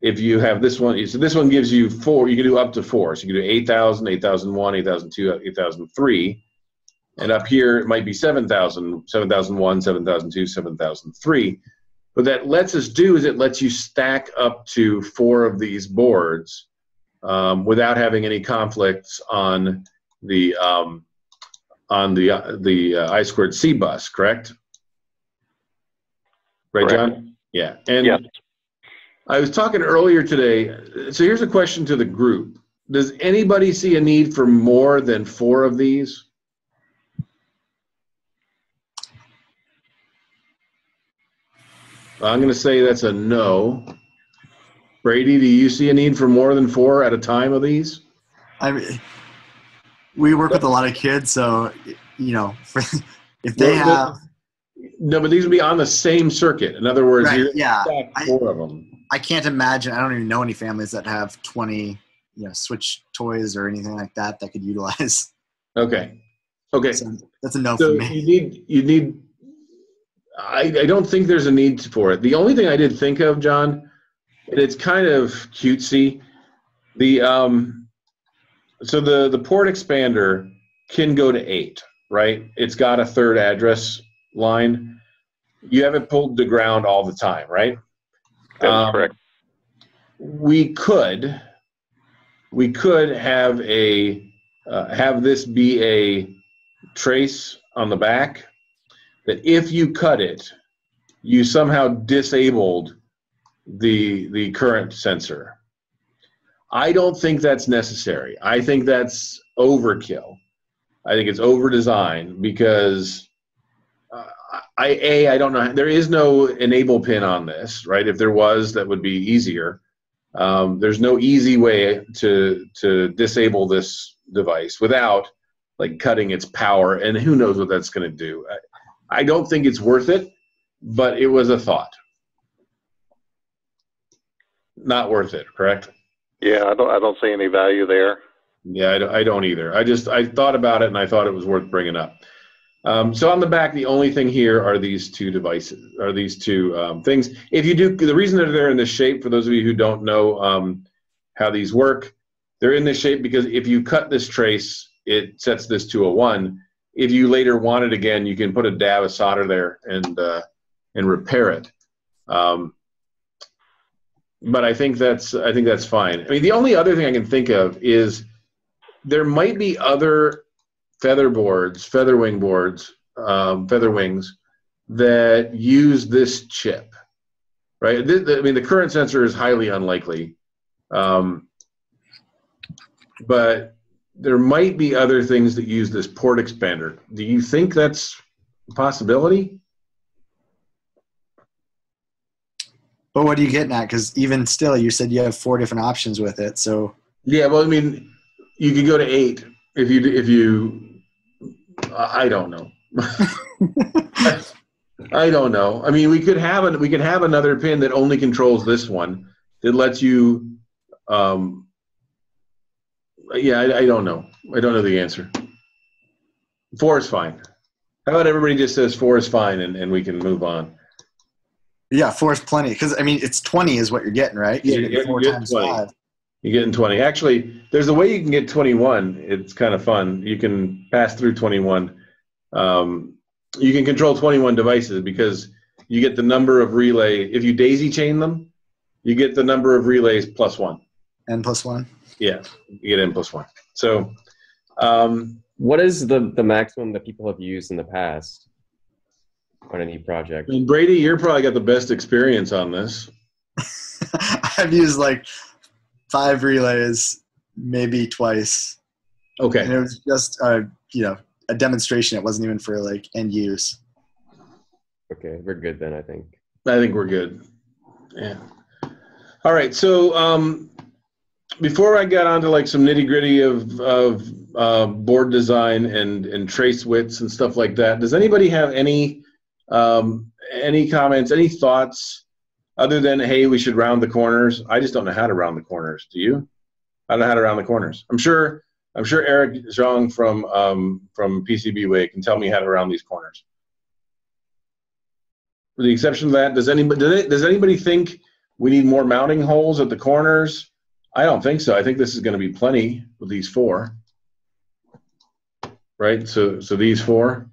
If you have this one, so this one gives you 4. You can do up to 4. So you can do 8,000, 8,001, 8,002, 8,003. And up here, it might be 7,000, 7,001, 7,002, 7,003. What that lets us do is it lets you stack up to 4 of these boards without having any conflicts on the I2C bus, correct? Right, correct. John? Yeah. And yes. I was talking earlier today. So here's a question to the group. Does anybody see a need for more than 4 of these? I'm going to say that's a no. Brady, do you see a need for more than 4 at a time of these? I mean, we work with a lot of kids, so if they have. No, but these would be on the same circuit. In other words, Right, you're stack 4 of them. I can't imagine. I don't even know any families that have 20, Switch toys or anything like that could utilize. Okay. So that's a no So for me. you need. I don't think there's a need for it. The only thing I did think of, John, and it's kind of cutesy. So the port expander can go to 8, right? It's got a 3rd address line. You have it pulled to ground all the time, right? That's correct. We could have have this be a trace on the back that if you cut it, you somehow disabled the current sensor. I don't think that's necessary. I think that's overkill. I think it's over-designed because I don't know. There is no enable pin on this, right? If there was, that would be easier. There's no easy way to disable this device without like cutting its power, and who knows what that's going to do. I don't think it's worth it, but it was a thought. Not worth it, correct? Yeah, I don't see any value there. Yeah, I don't either. I thought about it and I thought it was worth bringing up. So on the back, the only thing here are these 2 devices, or these 2 things. If you do, the reason that they're in this shape, for those of you who don't know how these work, they're in this shape because if you cut this trace, it sets this to a 1. If you later want it again, you can put a dab of solder there and repair it. But I think that's fine. I mean, the only other thing I can think of is there might be other feather wing boards, feather wings that use this chip, right? I mean, the current sensor is highly unlikely, but there might be other things that use this port expander. Do you think that's a possibility? But what are you getting at? Because even still, you said you have 4 different options with it. So yeah, well, I mean, you could go to 8 if you. I don't know. I don't know. I mean, we could have another pin that only controls this one that lets you. Yeah, I don't know. I don't know the answer. 4 is fine. How about everybody just says 4 is fine and we can move on? Yeah, 4 is plenty. Because, I mean, it's 20 is what you're getting, right? Yeah, you're 4 getting times 20. 5. You're getting 20. Actually, there's a way you can get 21. It's kind of fun. You can pass through 21. You can control 21 devices because you get the number of relay. If you daisy chain them, you get the number of relays plus 1. N plus 1? Yeah, you get N plus 1. So what is the maximum that people have used in the past on any project? I mean, Brady, you're probably got the best experience on this. I've used like 5 relays, maybe twice. Okay. And it was just, a demonstration. It wasn't even for like end use. Okay, we're good then, I think. I think we're good. Yeah. All right. So before I got onto like some nitty gritty of board design and trace widths and stuff like that, does anybody have any comments, any thoughts other than, hey, we should round the corners? I just don't know how to round the corners. Do you? I don't know how to round the corners. I'm sure Eric Zhang from PCBWay can tell me how to round these corners. With the exception of that, does anybody think we need more mounting holes at the corners? I don't think so. I think this is going to be plenty with these 4. Right? So these 4.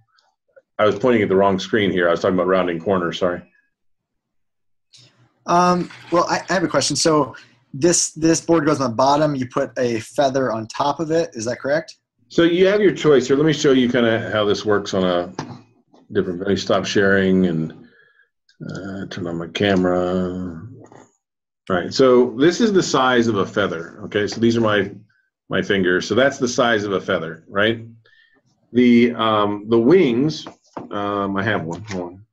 I was pointing at the wrong screen here. I was talking about rounding corners. Sorry. Well, I have a question. So this board goes on the bottom. You put a feather on top of it. Is that correct? So you have your choice here. Let me show you kind of how this works on a different. Let me stop sharing and turn on my camera. All right. So this is the size of a feather. Okay. So these are my fingers. So that's the size of a feather, right? The wings. I have one. Hold on.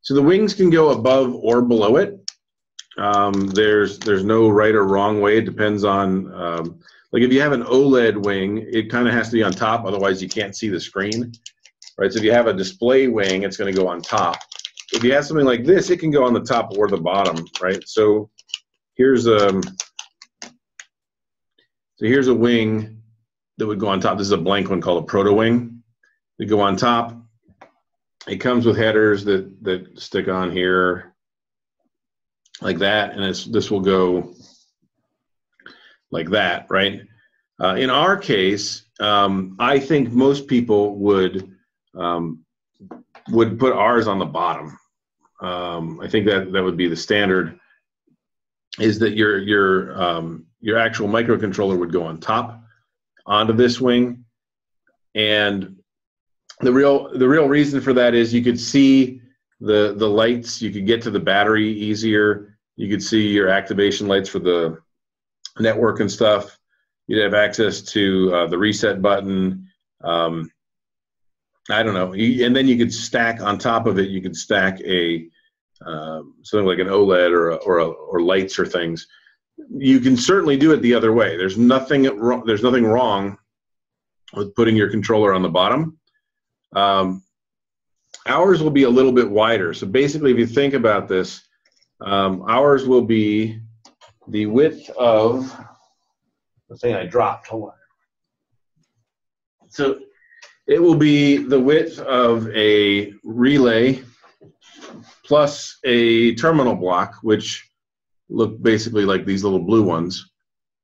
So the wings can go above or below it. There's no right or wrong way. It depends on, like if you have an OLED wing, it kind of has to be on top, otherwise you can't see the screen, right? So if you have a display wing, it's going to go on top. If you have something like this, it can go on the top or the bottom, right? So here's a wing that would go on top. This is a blank one called a proto wing. They go on top. It comes with headers that stick on here like that, and this will go like that, right? In our case, I think most people would put ours on the bottom. I think that would be the standard. Is that your actual microcontroller would go on top onto this wing, and the real reason for that is you could see the lights. You could get to the battery easier. You could see your activation lights for the network and stuff. You'd have access to the reset button. I don't know. And then you could stack on top of it. You could stack a something like an OLED or lights or things. You can certainly do it the other way. There's nothing wrong with putting your controller on the bottom. Ours will be a little bit wider. So basically, if you think about this, ours will be the width of the thing I dropped. Hold on. So it will be the width of a relay plus a terminal block, which look basically like these little blue ones,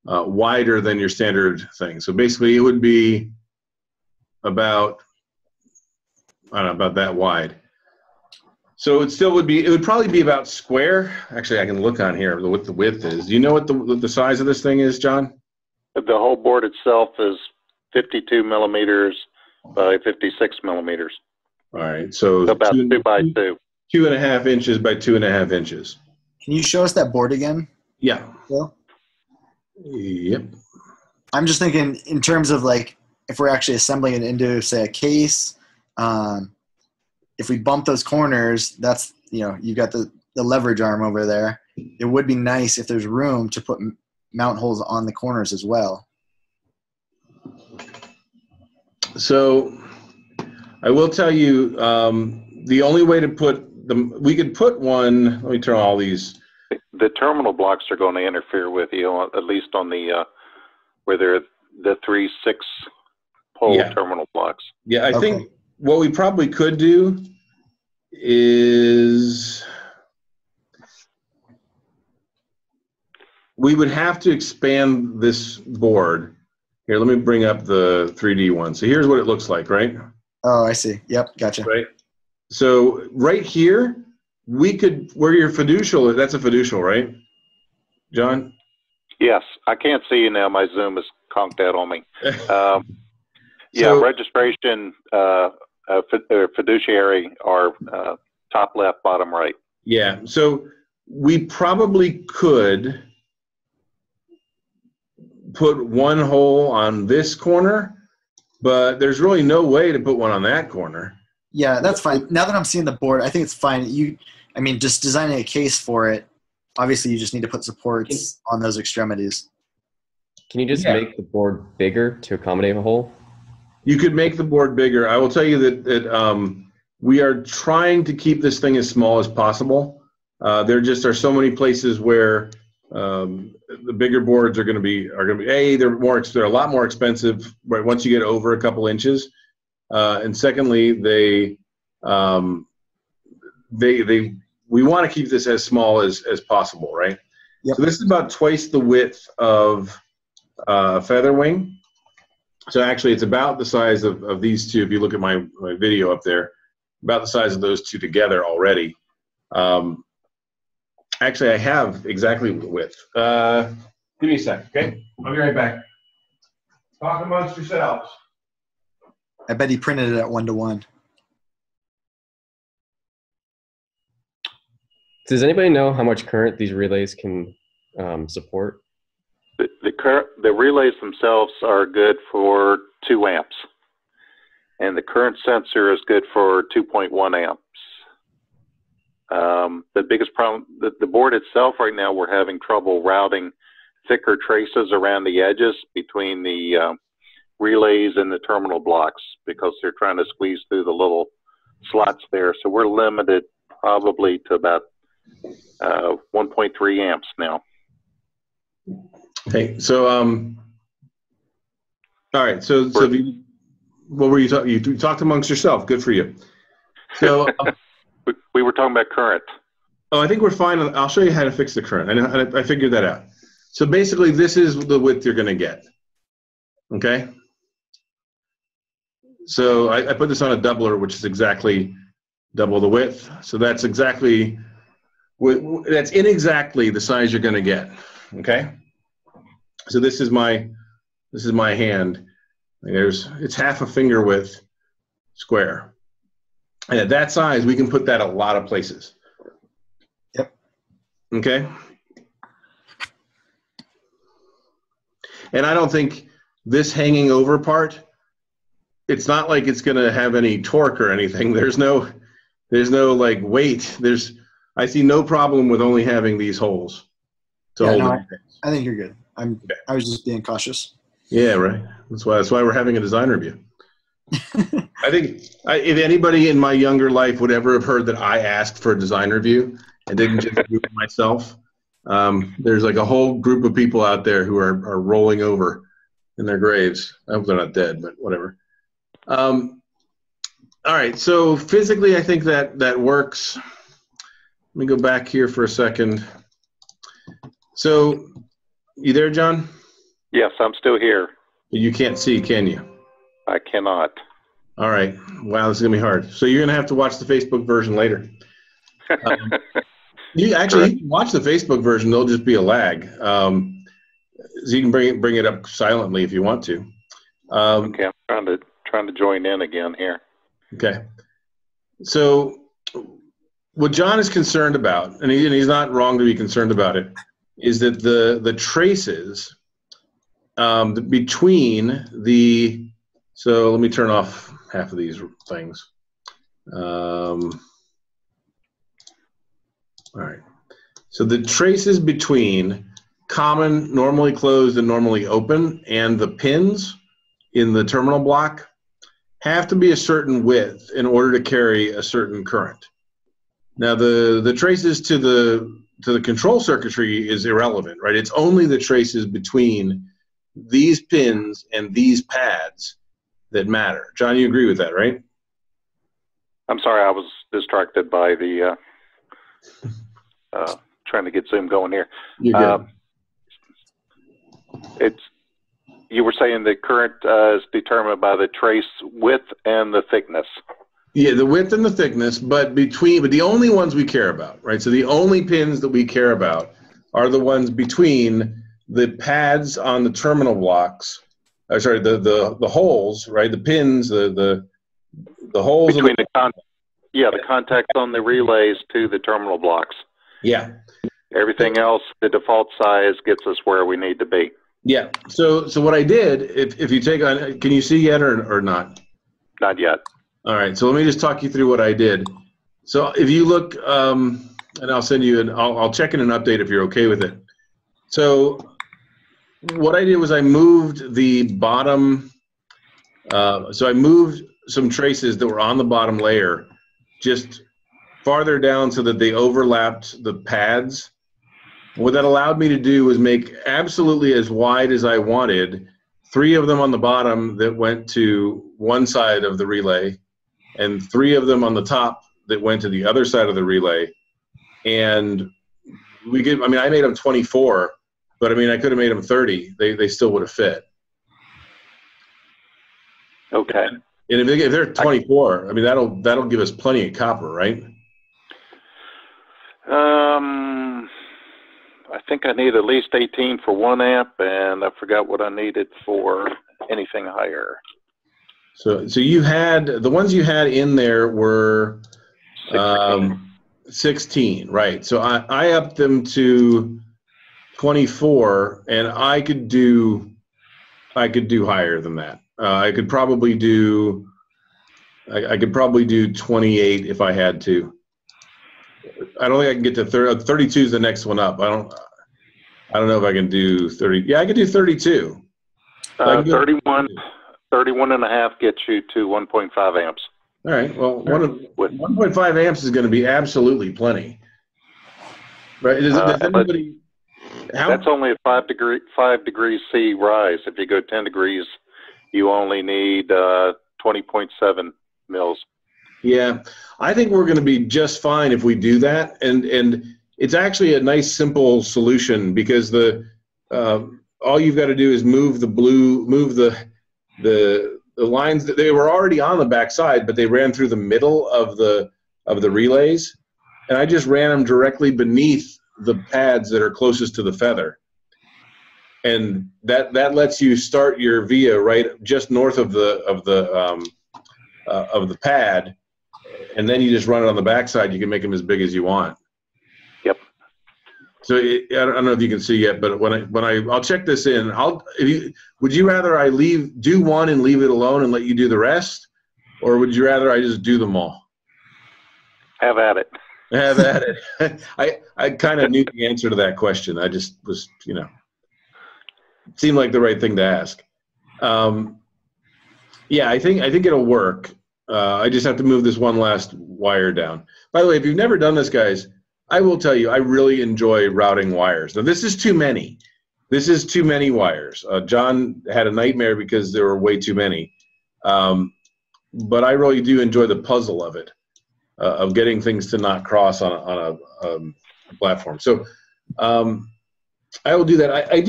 wider than your standard thing. So basically, it would be about, I don't know, about that wide. So it still would be, it would probably be about square. Actually, I can look on here what the width is. Do you know what the size of this thing is, John? The whole board itself is 52 millimeters by 56 millimeters. All right, so about 2 by 2. 2.5 inches by 2.5 inches. Can you show us that board again? Yeah. Phil? Yep. I'm just thinking in terms of like if we're actually assembling it into, say, a case. If we bump those corners, that's, you know, you got the leverage arm over there. It would be nice if there's room to put mount holes on the corners as well. So I will tell you, the only way to put them, we could put one, let me turn all these. The terminal blocks are going to interfere with you, at least on the, where they're the 3 6-pole terminal blocks. Yeah, I think what we probably could do is we would have to expand this board. Here, let me bring up the 3D one. So here's what it looks like, right? Oh, I see. Yep, gotcha. Right. So right here, we could, where your fiducial, that's a fiducial, right, John? Yes, I can't see you now. My Zoom is conked out on me. Yeah, So, registration, fiduciary are top left, bottom right. yeah, so we probably could put one hole on this corner, but there's really no way to put one on that corner. Yeah, that's fine. Now that I'm seeing the board, I think it's fine. I mean, just designing a case for it, obviously you just need to put supports on those extremities. Can you just make the board bigger to accommodate a hole? You could make the board bigger. I will tell you that we are trying to keep this thing as small as possible. There just are so many places where the bigger boards are going to be they're a lot more expensive right once you get over a couple inches, and secondly we want to keep this as small as possible, right? Yep. So this is about twice the width of a feather wing. So actually, it's about the size of these two. If you look at my video up there, about the size of those two together already. Actually, I have exactly the width. Give me a sec, okay? I'll be right back. Talk amongst yourselves. I bet he printed it at 1:1. Does anybody know how much current these relays can support? The relays themselves are good for 2 amps, and the current sensor is good for 2.1 amps. The biggest problem, the board itself right now, we're having trouble routing thicker traces around the edges between the relays and the terminal blocks because they're trying to squeeze through the little slots there. So we're limited probably to about 1.3 amps now. Okay, so all right, so what were you talking? You talked amongst yourself. Good for you. So we were talking about current. Oh, I think we're fine. I'll show you how to fix the current. I figured that out. So basically, this is the width you're going to get. Okay. So I put this on a doubler, which is exactly double the width. So that's exactly that's inexactly the size you're going to get. Okay. So this is my hand. It's half a finger width square. And at that size, we can put that a lot of places. Yep. Okay. And I don't think this hanging over part, it's not like it's going to have any torque or anything. There's no like weight. I see no problem with only having these holes to hold it. I think you're good. I was just being cautious. Yeah, right. That's why we're having a design review. I think if anybody in my younger life would ever have heard that I asked for a design review and didn't just do it myself, there's like a whole group of people out there who are rolling over in their graves. I hope they're not dead, but whatever. All right, so physically I think that works. Let me go back here for a second. So, you there, John? Yes, I'm still here. You can't see, can you? I cannot. All right. Wow, this is going to be hard. So you're going to have to watch the Facebook version later. You can watch the Facebook version. There'll just be a lag. So you can bring it up silently if you want to. Okay, I'm trying to join in again here. Okay. So what John is concerned about, and he's not wrong to be concerned about it, is that the traces between the, so let me turn off half of these things. All right. So the traces between common, normally closed and normally open, and the pins in the terminal block have to be a certain width in order to carry a certain current. Now the traces to the control circuitry is irrelevant, right? It's only the traces between these pins and these pads that matter. John, you agree with that, right? I'm sorry, I was distracted by the trying to get Zoom going here. You're good. You were saying the current is determined by the trace width and the thickness. Yeah, the width and the thickness, but the only ones we care about, right? So the only pins that we care about are the ones between the pads on the terminal blocks. Sorry, the holes, right? The pins, the holes between the contacts on the relays to the terminal blocks. Yeah. Everything else, the default size gets us where we need to be. Yeah. So what I did, if you take on, can you see yet or not? Not yet. All right. So let me just talk you through what I did. So if you look, and I'll send you I'll check in an update if you're okay with it. So what I did was I moved the bottom, so I moved some traces that were on the bottom layer just farther down so that they overlapped the pads. What that allowed me to do was make absolutely as wide as I wanted, 3 of them on the bottom that went to one side of the relay, and 3 of them on the top that went to the other side of the relay. And I made them 24, but I mean, I could have made them 30. They still would have fit. Okay. And if they're 24, I mean, that'll give us plenty of copper, right? I think I need at least 18 for 1 amp, and I forgot what I needed for anything higher. So you had, the ones you had in there were 16, right? So I upped them to 24, and I could do higher than that. I could probably do 28 if I had to. I don't think I can get to 30. 32 is the next one up. I don't know if I can do 30. Yeah, I can do 32. 31 and a half gets you to 1.5 amps. All right. Well, 1.5 amps is going to be absolutely plenty. Right? Does anybody? That's only a 5 degrees C rise. If you go 10 degrees, you only need 20.7 mils. Yeah, I think we're going to be just fine if we do that, and it's actually a nice simple solution because all you've got to do is move the lines that they were already on the backside, but they ran through the middle of the relays, and I just ran them directly beneath the pads that are closest to the feather, and that lets you start your via right just north of the pad. And then you just run it on the backside. You can make them as big as you want. Yep. So I don't know if you can see yet, but I'll check this in. Would you rather I do one and leave it alone and let you do the rest, or would you rather I just do them all? Have at it. Have at it. I kind of knew the answer to that question. I just was, it seemed like the right thing to ask. Yeah, I think it'll work. I just have to move this one last wire down. By the way, if you've never done this, guys, I will tell you, I really enjoy routing wires. Now, this is too many. This is too many wires. John had a nightmare because there were way too many. But I really do enjoy the puzzle of it, of getting things to not cross on a platform. So I will do that. I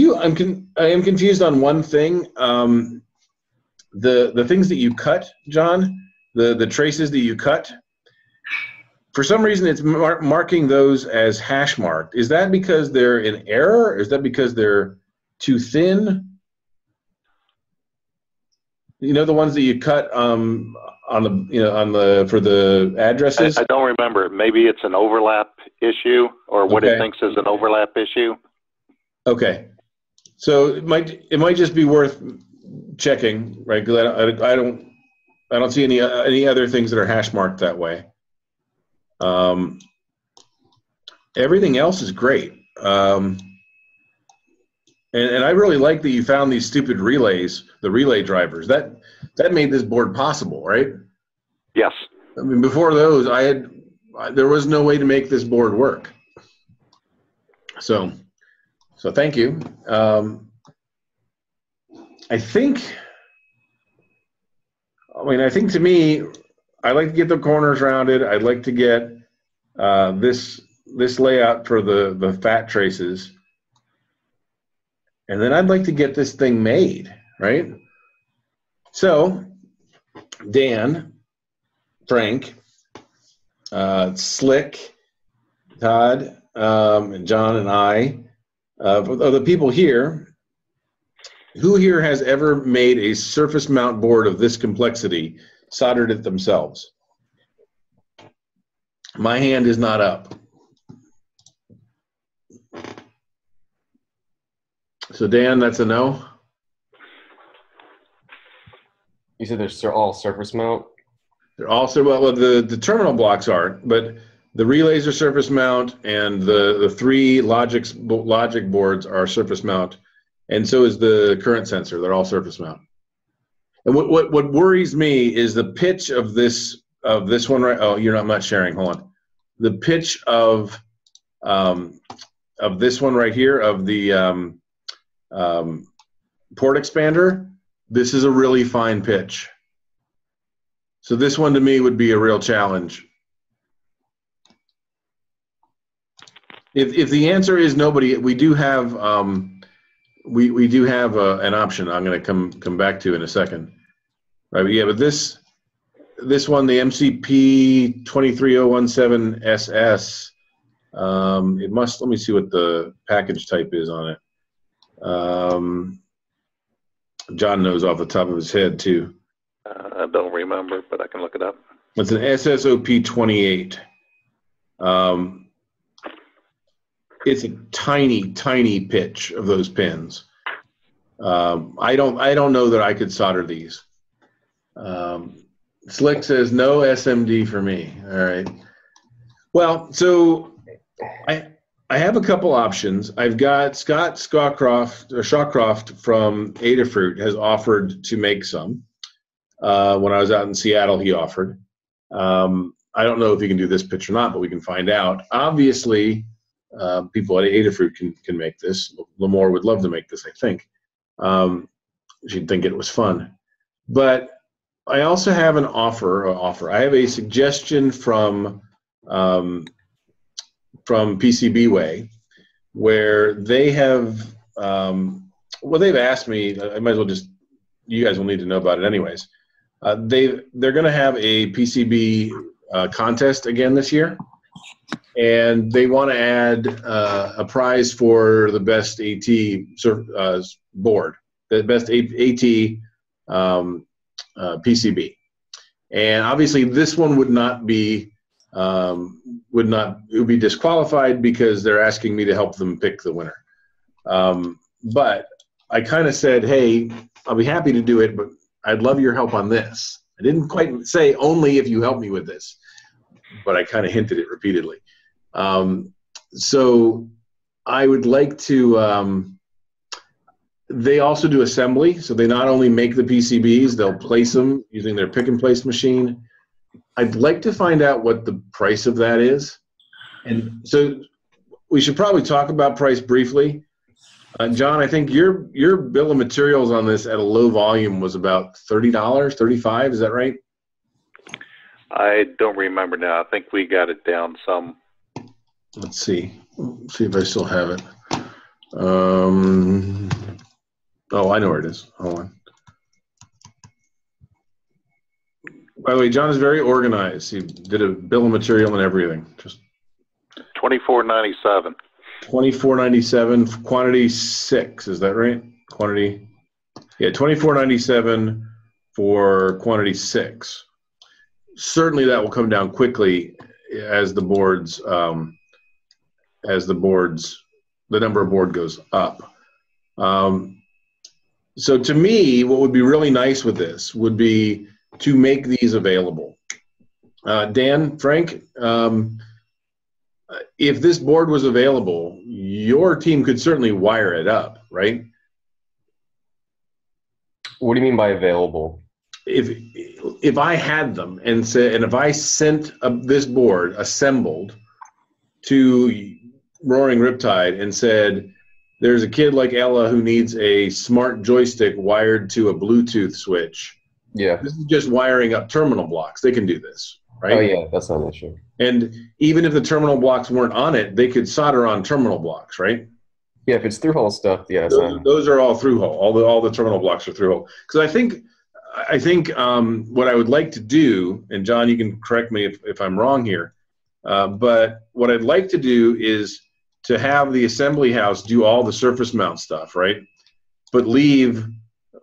am confused on one thing. The things that you cut, John, the traces that you cut, for some reason it's marking those as hash marked. Is that because they're in error? Or is that because they're too thin? The ones that you cut for the addresses? I don't remember. Maybe it's an overlap issue, or what it thinks is an overlap issue. Okay. So it might just be worth checking, right? Because I don't see any other things that are hash marked that way. Everything else is great, and I really like that you found these stupid relays, the relay drivers. That made this board possible, right? Yes. I mean, before those, there was no way to make this board work. So thank you. I think to me, I like to get the corners rounded. I'd like to get this layout for the fat traces. And then I'd like to get this thing made, right? So, Dan, Frank, Slick, Todd, and John and I, of the people here, who here has ever made a surface mount board of this complexity, soldered it themselves? My hand is not up. So Dan, that's a no? You said they're all surface mount? They're also, well, the terminal blocks aren't, but the relays are surface mount, and the three logic boards are surface mount, and so is the current sensor. They're all surface mount. And what worries me is the pitch of this one, right? Oh, I'm not sharing. Hold on. The pitch of this one right here, of the port expander, this is a really fine pitch. So this one to me would be a real challenge. If the answer is nobody, we do have we do have an option I'm going to come back to in a second. Right? But yeah, but this one, the MCP 23017 SS, it must, let me see what the package type is on it. John knows off the top of his head too. I don't remember, but I can look it up. It's an SSOP 28. It's a tiny pitch of those pins. I don't know that I could solder these. Slick says no SMD for me. All right. Well, so I have a couple options. I've got Scott Shawcroft from Adafruit has offered to make some. When I was out in Seattle, he offered. I don't know if he can do this pitch or not, but we can find out. Obviously, people at Adafruit can make this. Lamore would love to make this, I think. She'd think it was fun. But I also have an offer. I have a suggestion from PCBWay, where they have, they've asked me, I might as well you guys will need to know about it anyways. They're going to have a PCB contest again this year, and they want to add a prize for the best AT board, the best AT PCB. And obviously this one would be disqualified because they're asking me to help them pick the winner. But I kind of said, hey, I'll be happy to do it, but I'd love your help on this. I didn't quite say only if you help me with this, but I kind of hinted it repeatedly. So I would like to, they also do assembly. So they not only make the PCBs, they'll place them using their pick and place machine. I'd like to find out what the price of that is. And so we should probably talk about price briefly. John, I think your bill of materials on this at a low volume was about $30, $35, is that right? I don't remember now. I think we got it down some. Let's see. Let's see if I still have it. Oh, I know where it is. Hold on. By the way, John is very organized. He did a bill of material and everything. Just $24.97. $24.97, quantity 6. Is that right? Quantity. Yeah, $24.97 for quantity 6. Certainly, that will come down quickly as the number of board goes up. So to me, what would be really nice with this would be to make these available. Dan, Frank, if this board was available, your team could certainly wire it up, right? What do you mean by available? If I had them and if I sent this board assembled to Roaring Riptide and said, there's a kid like Ella who needs a smart joystick wired to a Bluetooth switch. Yeah. This is just wiring up terminal blocks. They can do this, right? Oh, yeah, that's not an issue. And even if the terminal blocks weren't on it, they could solder on terminal blocks, right? Yeah, if it's through-hole stuff, yeah. Those are all through-hole. All the terminal blocks are through-hole. Because I think what I would like to do, and John, you can correct me if I'm wrong here, but what I'd like to do is to have the assembly house do all the surface mount stuff, right? But leave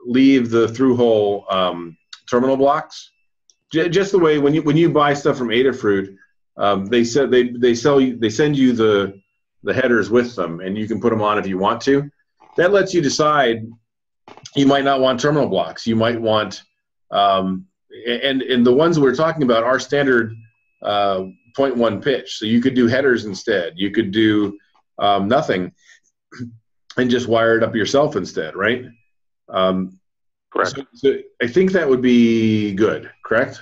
the through-hole terminal blocks. Just the way when you buy stuff from Adafruit, they send you the headers with them, and you can put them on if you want to. That lets you decide. You might not want terminal blocks. You might want, and the ones we're talking about are standard 0.1 pitch. So you could do headers instead. You could do nothing and just wire it up yourself instead, right? Correct. So I think that would be good, correct?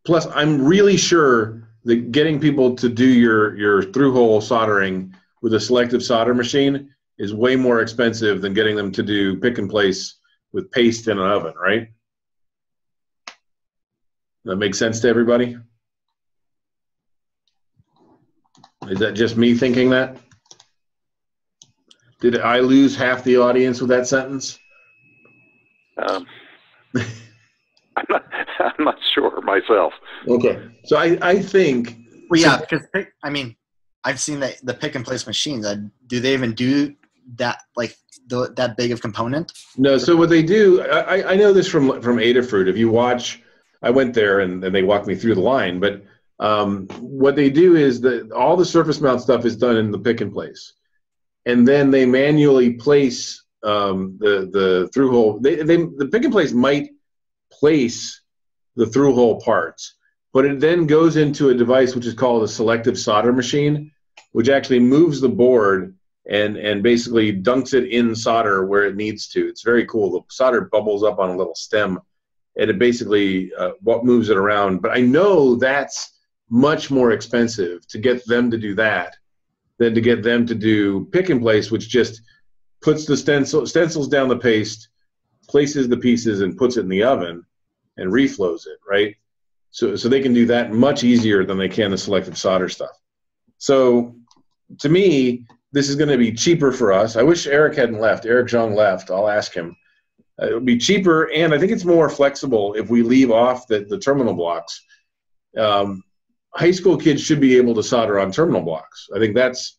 Plus, I'm really sure that getting people to do your through-hole soldering with a selective solder machine is way more expensive than getting them to do pick and place with paste in an oven, right? That makes sense to everybody? Is that just me thinking that? Did I lose half the audience with that sentence? I'm not sure myself. Okay, so I think. Well, yeah, because I've seen the pick and place machines. Do they even do that, like that big of component? No. So what they do, I know this from Adafruit. If you watch, I went there and they walked me through the line. But what they do is that all the surface mount stuff is done in the pick and place, and then they manually place the through hole. The pick and place might place the through hole parts, but it then goes into a device which is called a selective solder machine, which actually moves the board and basically dunks it in solder where it needs to. It's very cool. The solder bubbles up on a little stem, and it basically what moves it around. But I know that's much more expensive to get them to do that than to get them to do pick and place, which just puts the stencils down the paste, places the pieces, and puts it in the oven and reflows it, right? So they can do that much easier than they can the selective solder stuff. So to me, this is going to be cheaper for us. I wish Eric hadn't left. Eric Zhang left. I'll ask him. It would be cheaper, and I think it's more flexible if we leave off the terminal blocks. High school kids should be able to solder on terminal blocks. I think that's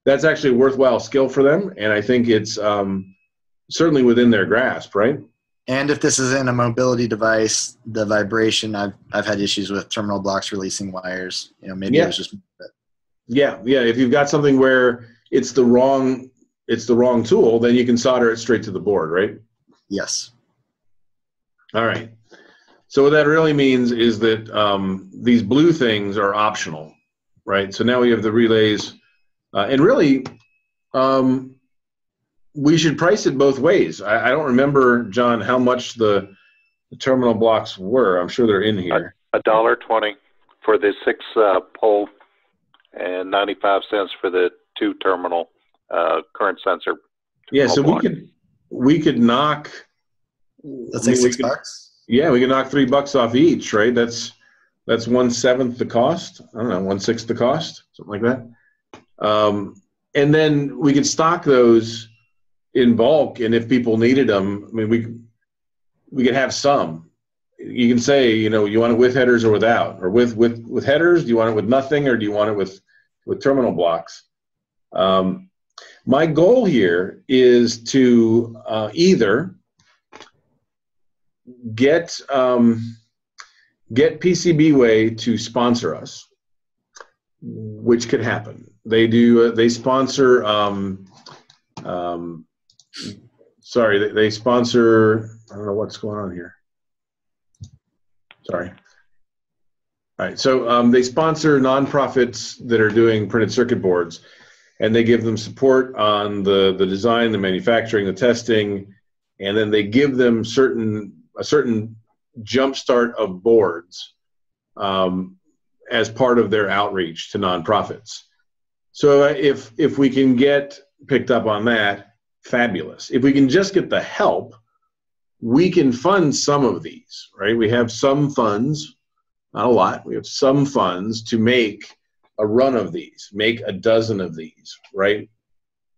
actually a worthwhile skill for them, and I think it's certainly within their grasp, right? And if this is in a mobility device, the vibration, I've had issues with terminal blocks releasing wires. You know, maybe it was just. Yeah. If you've got something where it's the wrong tool, then you can solder it straight to the board, right? Yes. All right. So what that really means is that these blue things are optional, right? So now we have the relays, and really, we should price it both ways. I don't remember, John, how much the terminal blocks were. I'm sure they're in here. $1.20 for the 6 pole, and 95 cents for the 2 terminal current sensor. Yeah, so block. we could knock. That's like $6. Yeah, we can knock $3 off each, right? That's 1/7 the cost. I don't know, 1/6 the cost, something like that. And then we could stock those in bulk, and if people needed them, I mean, we could have some. You can say, you know, you want it with headers or without, or with headers. Do you want it with nothing, or do you want it with terminal blocks? My goal here is to either get PCBWay to sponsor us, which could happen. They sponsor. They sponsor. I don't know what's going on here. Sorry. All right, so they sponsor nonprofits that are doing printed circuit boards, and they give them support on the design, the manufacturing, the testing, and then they give them a certain jumpstart of boards as part of their outreach to nonprofits. So if we can get picked up on that, fabulous. If we can just get the help, we can fund some of these, right? We have some funds, not a lot, we have some funds to make a run of these, make a dozen of these, right?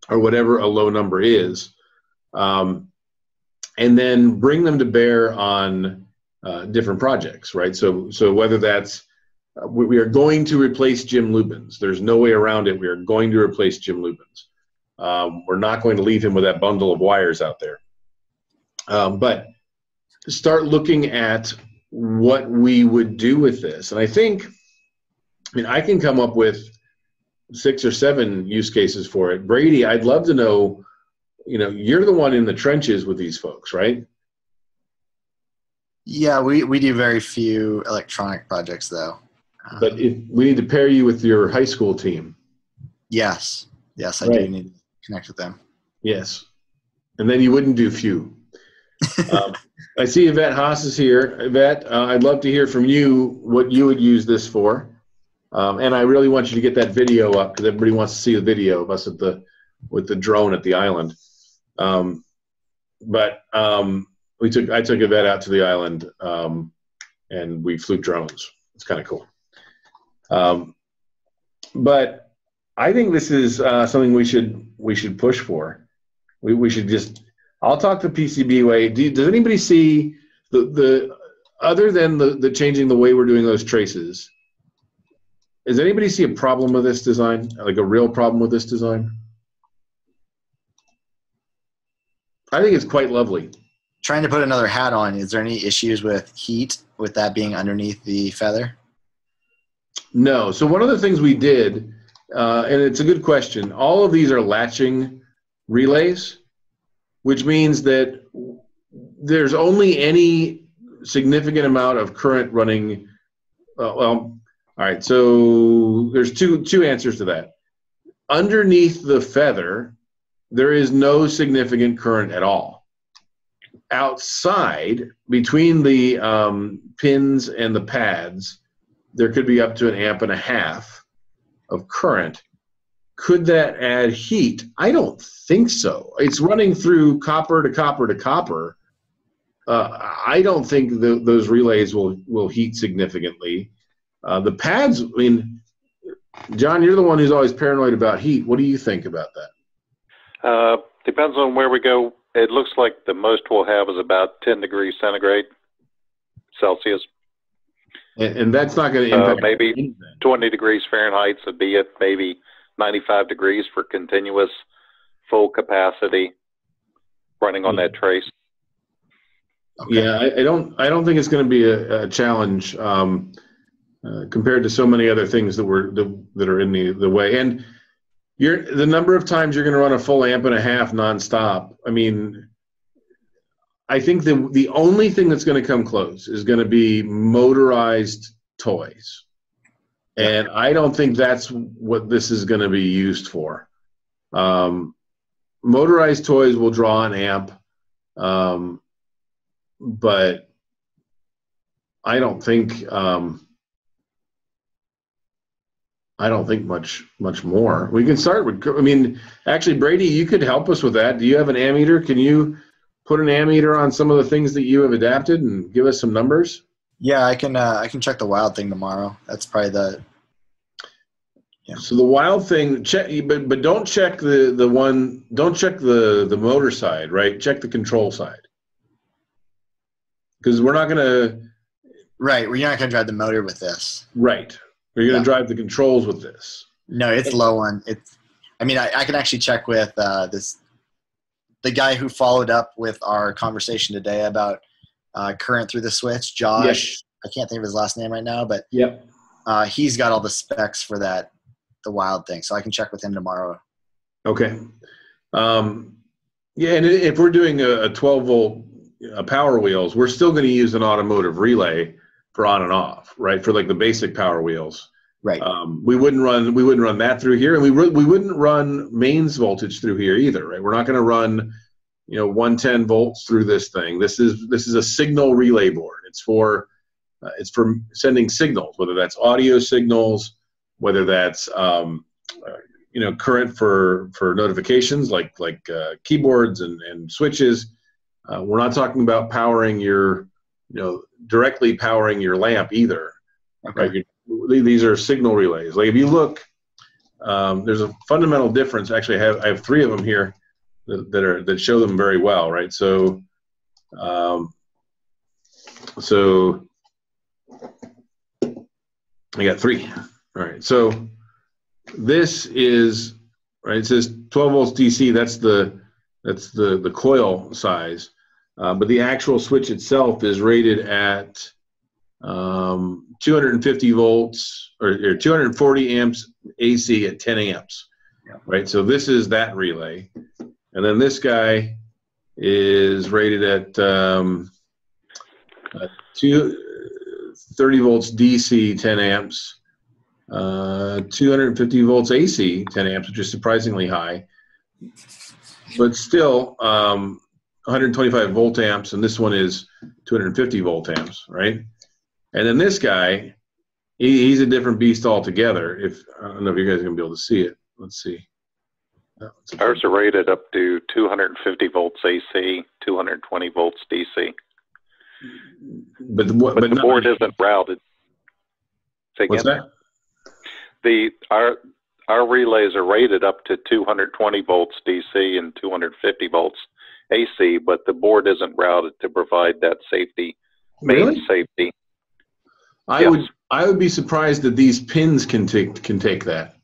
Or whatever a low number is. And then bring them to bear on different projects, right? So whether that's, we are going to replace Jim Lubin's. There's no way around it. We are going to replace Jim Lubin's. We're not going to leave him with that bundle of wires out there. But start looking at what we would do with this. And I can come up with 6 or 7 use cases for it. Brady, I'd love to know, you're the one in the trenches with these folks, right? Yeah, we do very few electronic projects, though. But we need to pair you with your high school team. Yes, I do need to connect with them. Yes, and then you wouldn't do few. I see Yvette Haas is here. Yvette, I'd love to hear from you what you would use this for. And I really want you to get that video up because everybody wants to see the video of us with the drone at the island. I took Yvette out to the island and we flew drones. It's kind of cool. But I think this is something we should push for. We should just. I'll talk to PCBWay. Does anybody see the other than the changing the way we're doing those traces? Does anybody see a problem with this design? Like a real problem with this design? I think it's quite lovely. Trying to put another hat on, is there any issues with heat with that being underneath the feather? No. So one of the things we did, and it's a good question, all of these are latching relays, which means that there's only any significant amount of current running well, all right. So there's two answers to that. Underneath the feather, there is no significant current at all. Outside, between the pins and the pads, there could be up to 1.5 amps of current. Could that add heat? I don't think so. It's running through copper to copper to copper. I don't think those relays will heat significantly. The pads, I mean, John, you're the one who's always paranoid about heat. What do you think about that? Depends on where we go. It looks like the most we'll have is about 10 degrees centigrade, Celsius. And that's not going to impact maybe anything. 20 degrees Fahrenheit would be it. Maybe 95 degrees for continuous full capacity running on that trace. Okay. Yeah, I don't think it's going to be a challenge compared to so many other things that are in the way. And the number of times you're going to run a full 1.5 amps nonstop. I mean, I think the only thing that's going to come close is going to be motorized toys, and I don't think that's what this is going to be used for. Motorized toys will draw an amp, but I don't think much more. We can start with, I mean, actually, Brady, you could help us with that. Do you have an ammeter? Can you put an ammeter on some of the things that you have adapted and give us some numbers? Yeah, I can check the wild thing tomorrow. That's probably the. Yeah. So the wild thing, check, but don't check the one. Don't check the motor side, right? Check the control side, because we're not gonna. Right, you're not gonna drive the motor with this. Right. You're going to drive the controls with this. No, it's low on. I mean, I can actually check with the guy who followed up with our conversation today about current through the switch, Josh. Yes. I can't think of his last name right now, but yep. He's got all the specs for the wild thing, so I can check with him tomorrow. Okay. Yeah, and if we're doing a 12-volt power wheels, we're still going to use an automotive relay for on and off, right? For like the basic power wheels, right? We wouldn't run that through here, and we wouldn't run mains voltage through here either, right? We're not going to run, 110 volts through this thing. This is a signal relay board. It's for sending signals, whether that's audio signals, whether that's current for notifications like keyboards and switches. We're not talking about powering your directly powering your lamp either. Okay. Right? These are signal relays. Like if you look, there's a fundamental difference. Actually, I have 3 of them here that show them very well. Right. So I got 3. All right. So this is right. It says 12 volts DC. That's the coil size. But the actual switch itself is rated at 250 volts or 240 amps AC at 10 amps, right? So this is that relay. And then this guy is rated at 30 volts DC, 10 amps, 250 volts AC, 10 amps, which is surprisingly high. But still, 125 volt amps, and this one is 250 volt amps, right? And then this guy, he's a different beast altogether. I don't know if you guys are gonna be able to see it. Let's see. Ours are rated up to 250 volts AC, 220 volts DC. But the board isn't routed. What's that? Our relays are rated up to 220 volts DC and 250 volts AC, but the board isn't routed to provide that safety, main safety. I would be surprised that these pins can take that,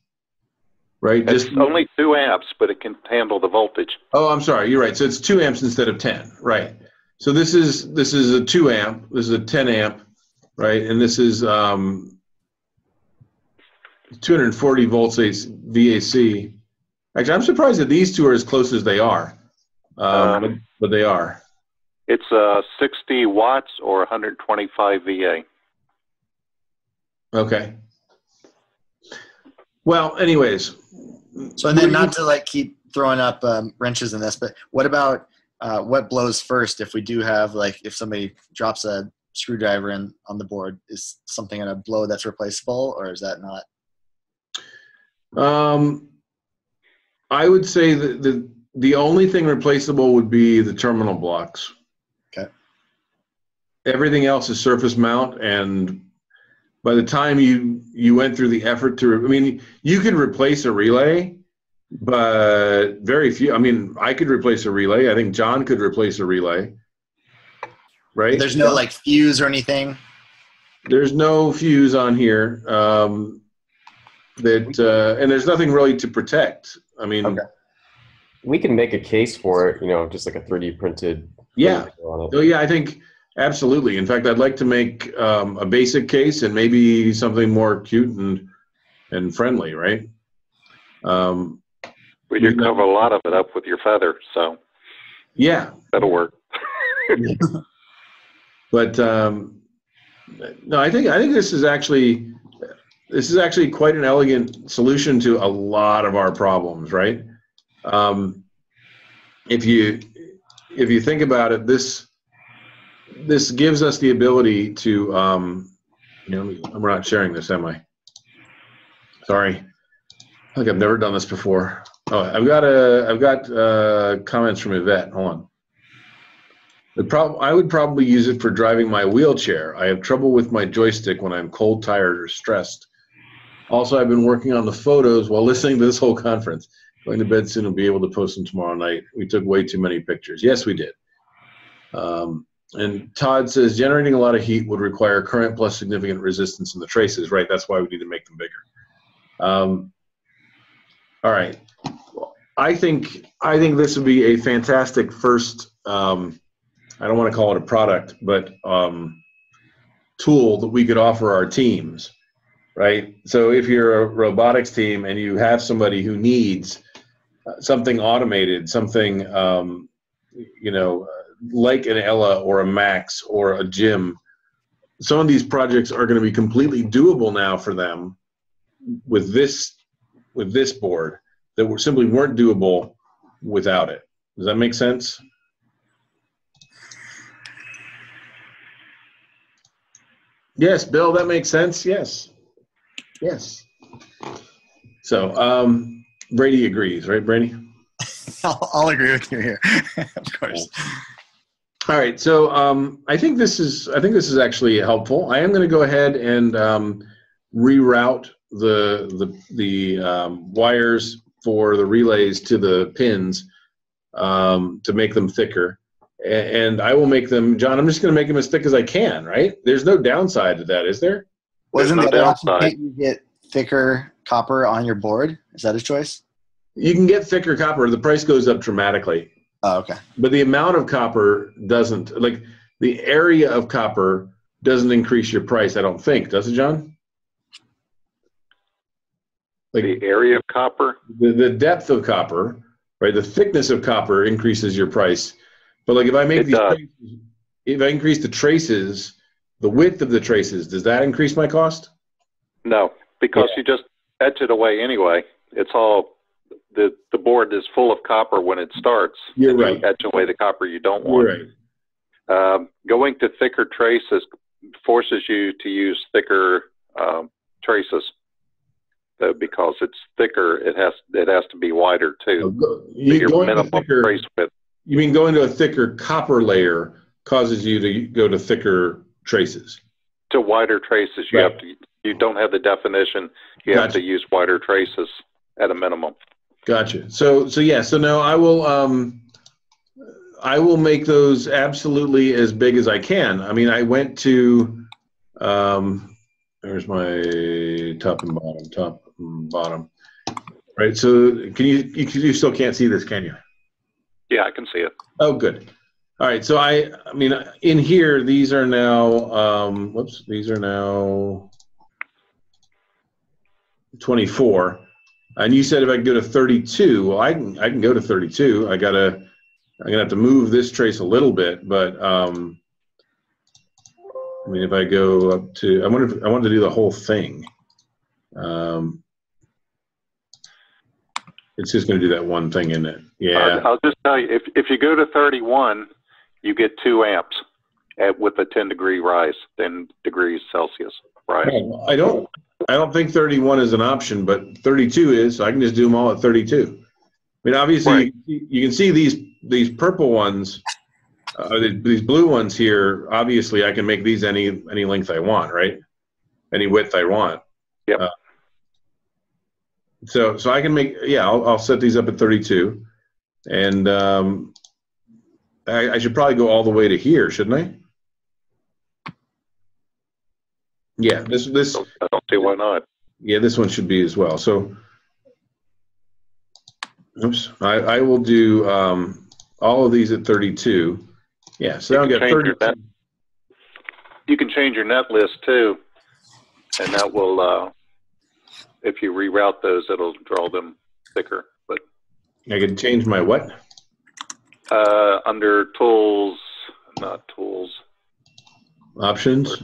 right? It's only 2 amps, but it can handle the voltage. Oh, I'm sorry, you're right. So it's 2 amps instead of 10, right? So this is a 2 amp, this is a 10 amp, right? And this is 240 volts VAC. Actually, I'm surprised that these two are as close as they are. But they are. It's 60 watts or 125 VA. Okay. Well, anyways. So, and then not to like keep throwing up wrenches in this, but what about what blows first if we do have, like, if somebody drops a screwdriver on the board, is something going to blow that's replaceable, or is that not? I would say that the only thing replaceable would be the terminal blocks. Okay. Everything else is surface mount, and by the time you went through the effort to, I mean, you could replace a relay, but very few. I mean, I could replace a relay. I think John could replace a relay. Right? There's no like fuse or anything? There's no fuse on here. And there's nothing really to protect. I mean, okay. We can make a case for it, you know, just like a 3D printed. Yeah. Oh yeah, I think absolutely. In fact, I'd like to make a basic case and maybe something more cute and friendly, right? But you cover a lot of it up with your feather, so yeah, that'll work. But no, I think this is actually quite an elegant solution to a lot of our problems, right? If you think about it, this gives us the ability to, you know, we're not sharing this, am I? Sorry, I think I've never done this before. Oh, I've got comments from Yvette. Hold on. I would probably use it for driving my wheelchair. I have trouble with my joystick when I'm cold, tired, or stressed. Also, I've been working on the photos while listening to this whole conference. Going to bed soon and be able to post them tomorrow night. We took way too many pictures. Yes, we did. And Todd says, generating a lot of heat would require current plus significant resistance in the traces. Right, that's why we need to make them bigger. All right. I think this would be a fantastic first, I don't want to call it a product, but tool that we could offer our teams, right? So if you're a robotics team and you have somebody who needs something automated, something, you know, like an Ella or a Max or a Jim, some of these projects are going to be completely doable now for them with this board that simply weren't doable without it. Does that make sense? Yes, Bill, that makes sense. Yes. Yes. So, Brady agrees, right, Brady? I'll agree with you here, of course. All right. So, I think this is actually helpful. I am going to go ahead and reroute the wires for the relays to the pins to make them thicker. And I will make them, John, I'm just going to make them as thick as I can, right? There's no downside to that, is there? Wasn't the downside? Can't you get thicker copper on your board? Is that a choice? You can get thicker copper. The price goes up dramatically. Oh, okay. But the amount of copper doesn't, like the area of copper doesn't increase your price, I don't think. Does it, John? Like the area of copper? The depth of copper, right? The thickness of copper increases your price. But like if I make if I increase the traces, the width of the traces, does that increase my cost? No, because you just etch it away anyway. It's all, the board is full of copper when it starts. You're right. You etch away the copper you don't want. You're right. Going to thicker traces forces you to use thicker traces. Because it's thicker, it has to be wider too. You mean going to a thicker copper layer causes you to go to thicker traces? To wider traces, you don't have the definition. You have to use wider traces at a minimum. Gotcha. So no, I will make those absolutely as big as I can. I mean, I went to there's my top and bottom. Right. So you still can't see this, can you? Yeah, I can see it. Oh, good. All right. So I mean, in here, these are now, these are now 24. And you said if I can go to 32, well, I can go to 32. I'm gonna have to move this trace a little bit, but I mean, if I go up to, I wonder if I wanted to do the whole thing. It's just going to do that one thing in it. Yeah. I'll just tell you, if you go to 31, you get 2 amps with a 10-degree rise, 10 degrees Celsius rise. Well, I don't think 31 is an option, but 32 is. So I can just do them all at 32. I mean, obviously, Right. you can see these purple ones, these blue ones here. Obviously, I can make these any length I want, right? Any width I want. Yep. So I can make, yeah, I'll set these up at 32, and I should probably go all the way to here, shouldn't I? Yeah, this I don't see why not. yeah, this one should be as well. So, oops, I will do all of these at 32. Yeah, so now I've got 32. You can change your net list too, and that will, if you reroute those, it'll draw them thicker. But I can change my what? under tools, not tools. Options.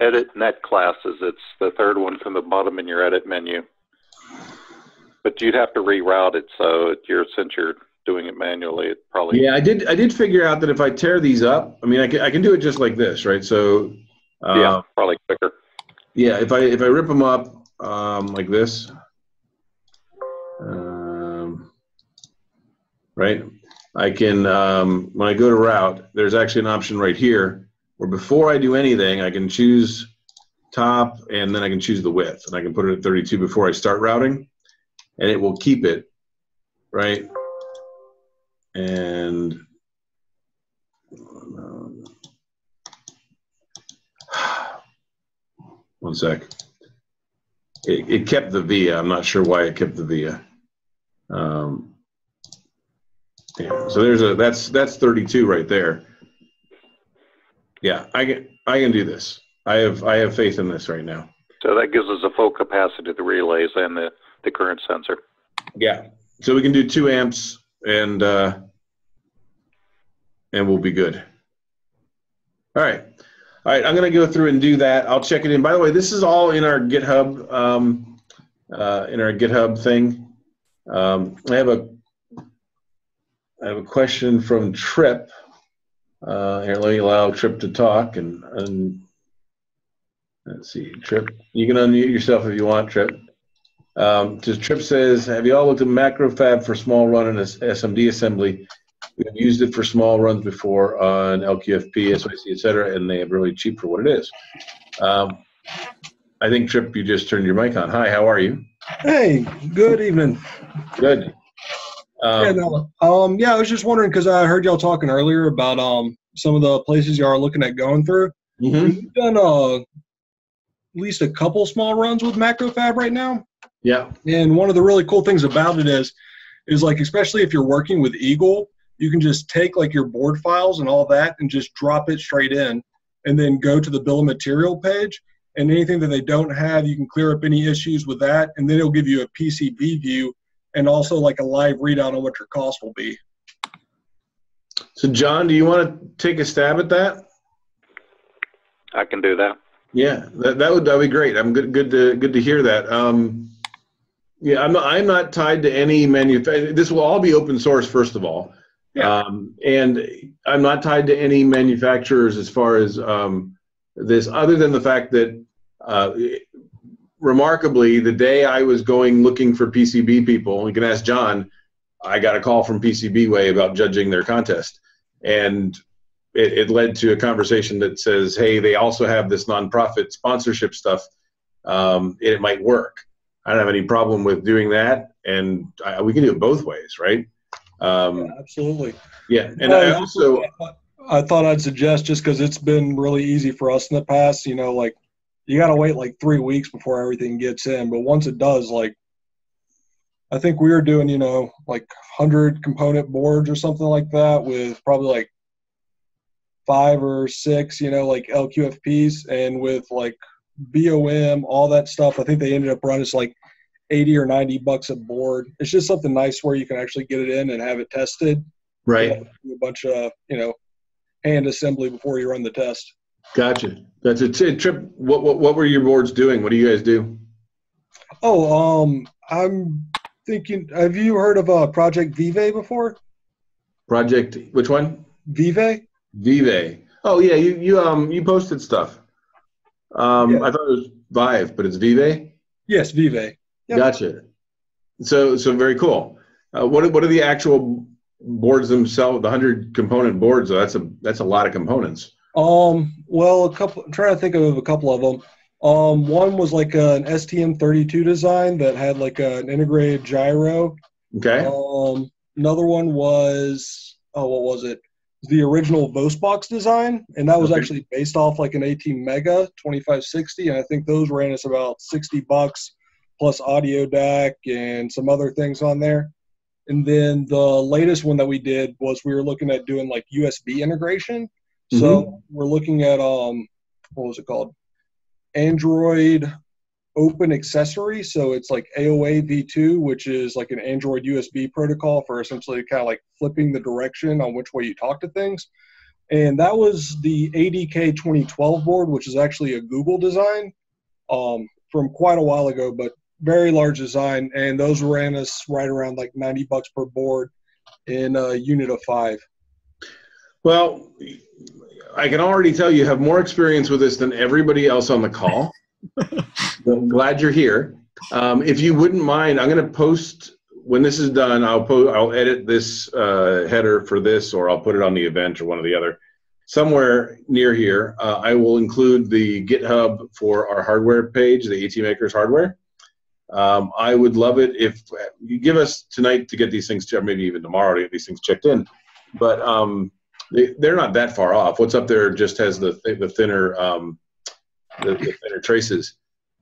Edit net classes. It's the third one from the bottom in your edit menu. But you'd have to reroute it, so since you're doing it manually, it probably. Yeah, I did figure out that if I tear these up, I mean, I can do it just like this, right? So. Yeah, probably quicker. Yeah, if I rip them up like this, right? I can when I go to route, there's actually an option right here where before I do anything, I can choose top and then I can choose the width, and I can put it at 32 before I start routing, and it will keep it, right? And one sec. It kept the via. I'm not sure why it kept the via. Yeah. So that's 32 right there. Yeah, I can do this. I have faith in this right now. So that gives us a full capacity of the relays and the current sensor. Yeah. So we can do 2 amps and we'll be good. All right. All right, I'm going to go through and do that. I'll check it in. By the way, this is all in our GitHub, thing. I have a question from Trip. Here, let me allow Trip to talk. And let's see, Trip, you can unmute yourself if you want, Trip. Just Trip says, have you all looked at MacroFab for small run and SMD assembly? We've used it for small runs before on LQFP, SYC, etc., and they have really cheap for what it is. I think, Trip, you just turned your mic on. Hi, how are you? Hey, good evening. Good. Yeah, I was just wondering because I heard y'all talking earlier about some of the places y'all are looking at going through. Mm-hmm. You've done at least a couple small runs with MacroFab right now. Yeah. And one of the really cool things about it is like, especially if you're working with Eagle, you can just take like your board files and all that and just drop it straight in and then go to the bill of material page, and anything that they don't have, you can clear up any issues with that, and then it'll give you a PCB view and also like a live readout on what your cost will be. So John, do you want to take a stab at that? I can do that. Yeah, that'd be great. I'm good to hear that. Yeah, I'm not tied to any manufacturer. This will all be open source, first of all. Yeah. And I'm not tied to any manufacturers as far as this, other than the fact that remarkably, the day I was looking for PCB people, you can ask John, I got a call from PCBWay about judging their contest. And it led to a conversation that says, hey, they also have this nonprofit sponsorship stuff. It might work. I don't have any problem with doing that. And we can do it both ways, right? Yeah, absolutely. Yeah, and I also I thought I'd suggest, just because it's been really easy for us in the past, like you got to wait like 3 weeks before everything gets in. But once it does, like I think we were doing, like 100 component boards or something like that with probably like 5 or 6, like LQFPs, and with like BOM, all that stuff. I think they ended up running us like $80 or $90 a board. It's just something nice where you can actually get it in and have it tested. Right. Do a bunch of, hand assembly before you run the test. Gotcha. That's a Trip. What were your boards doing? What do you guys do? Oh, I'm thinking, have you heard of Project Vive before? Project, which one? Vive? Vive. Oh yeah, you posted stuff. Yeah. I thought it was Vive, but it's Vive. Yes, Vive. Yep. Gotcha. So very cool. What are the actual boards themselves? The 100 component boards. That's a lot of components. Well, I'm trying to think of a couple of them. One was like an STM32 design that had like an integrated gyro. Okay. Another one was, what was it? The original Vosbox design, and that was actually based off like an ATmega 2560, and I think those ran us about $60 plus audio DAC and some other things on there. And then the latest one that we did was we were looking at doing like USB integration. So we're looking at what was it called? Android Open Accessory. So it's like AOA V2, which is like an Android USB protocol for essentially kind of like flipping the direction on which way you talk to things. And that was the ADK 2012 board, which is actually a Google design from quite a while ago, but very large design. And those ran us right around like $90 per board in a unit of 5. Well, I can already tell you have more experience with this than everybody else on the call. I'm glad you're here. If you wouldn't mind, I'm going to post when this is done. I'll edit this header for this, or I'll put it on the event or one or the other. Somewhere near here, I will include the GitHub for our hardware page, the ATMakers hardware. I would love it if you give us tonight to get these things, or maybe even tomorrow to get these things checked in. But they're not that far off. What's up there just has the thinner thinner traces.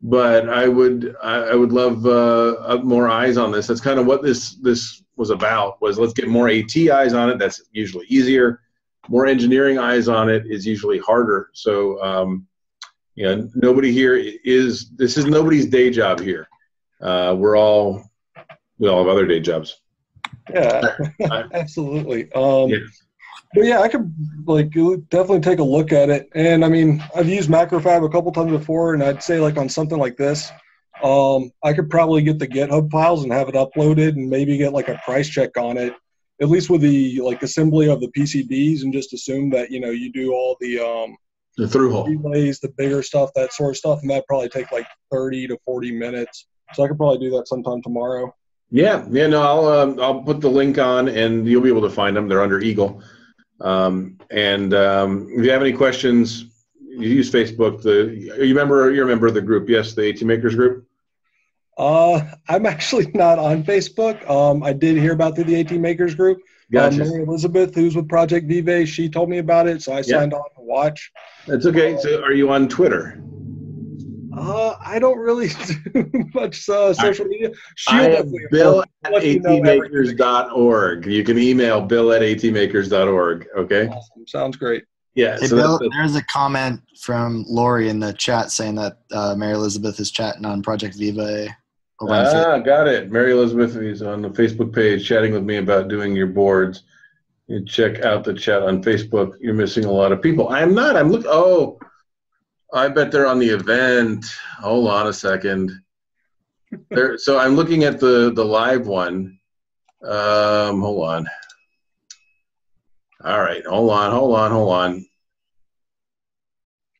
But I would love more eyes on this. That's kind of what this was about. Was let's get more AT eyes on it. That's usually easier. More engineering eyes on it is usually harder. So nobody here is. This is nobody's day job here. We all have other day jobs. Yeah, absolutely. Yeah. But yeah, I could definitely take a look at it. And I mean, I've used Macrofab a couple times before, and I'd say like on something like this, I could probably get the GitHub files and have it uploaded, and maybe get like a price check on it, at least with the assembly of the PCBs, and just assume that you do all the through hole relays, the bigger stuff, that sort of stuff, and that'd probably take like 30 to 40 minutes. So I could probably do that sometime tomorrow. Yeah. No, I'll put the link on, and you'll be able to find them. They're under Eagle. If you have any questions, you use Facebook. You're a member of the group, yes, the ATMakers group? I'm actually not on Facebook. I did hear about the ATMakers group. Gotcha. Mary Elizabeth, who's with Project Vive, she told me about it, so I signed on to watch. That's okay. So are you on Twitter? I don't really do much social media. I am Bill at ATmakers.org. You can email Bill at ATmakers.org. Okay. Awesome. Sounds great. Yeah. Hey, so Bill, there's a comment from Lori in the chat saying that Mary Elizabeth is chatting on Project Vive. Got it. Mary Elizabeth is on the Facebook page chatting with me about doing your boards. You check out the chat on Facebook. You're missing a lot of people. I am not. I'm looking. Oh. I bet they're on the event. Hold on a second. So I'm looking at the live one. Hold on. All right. Hold on.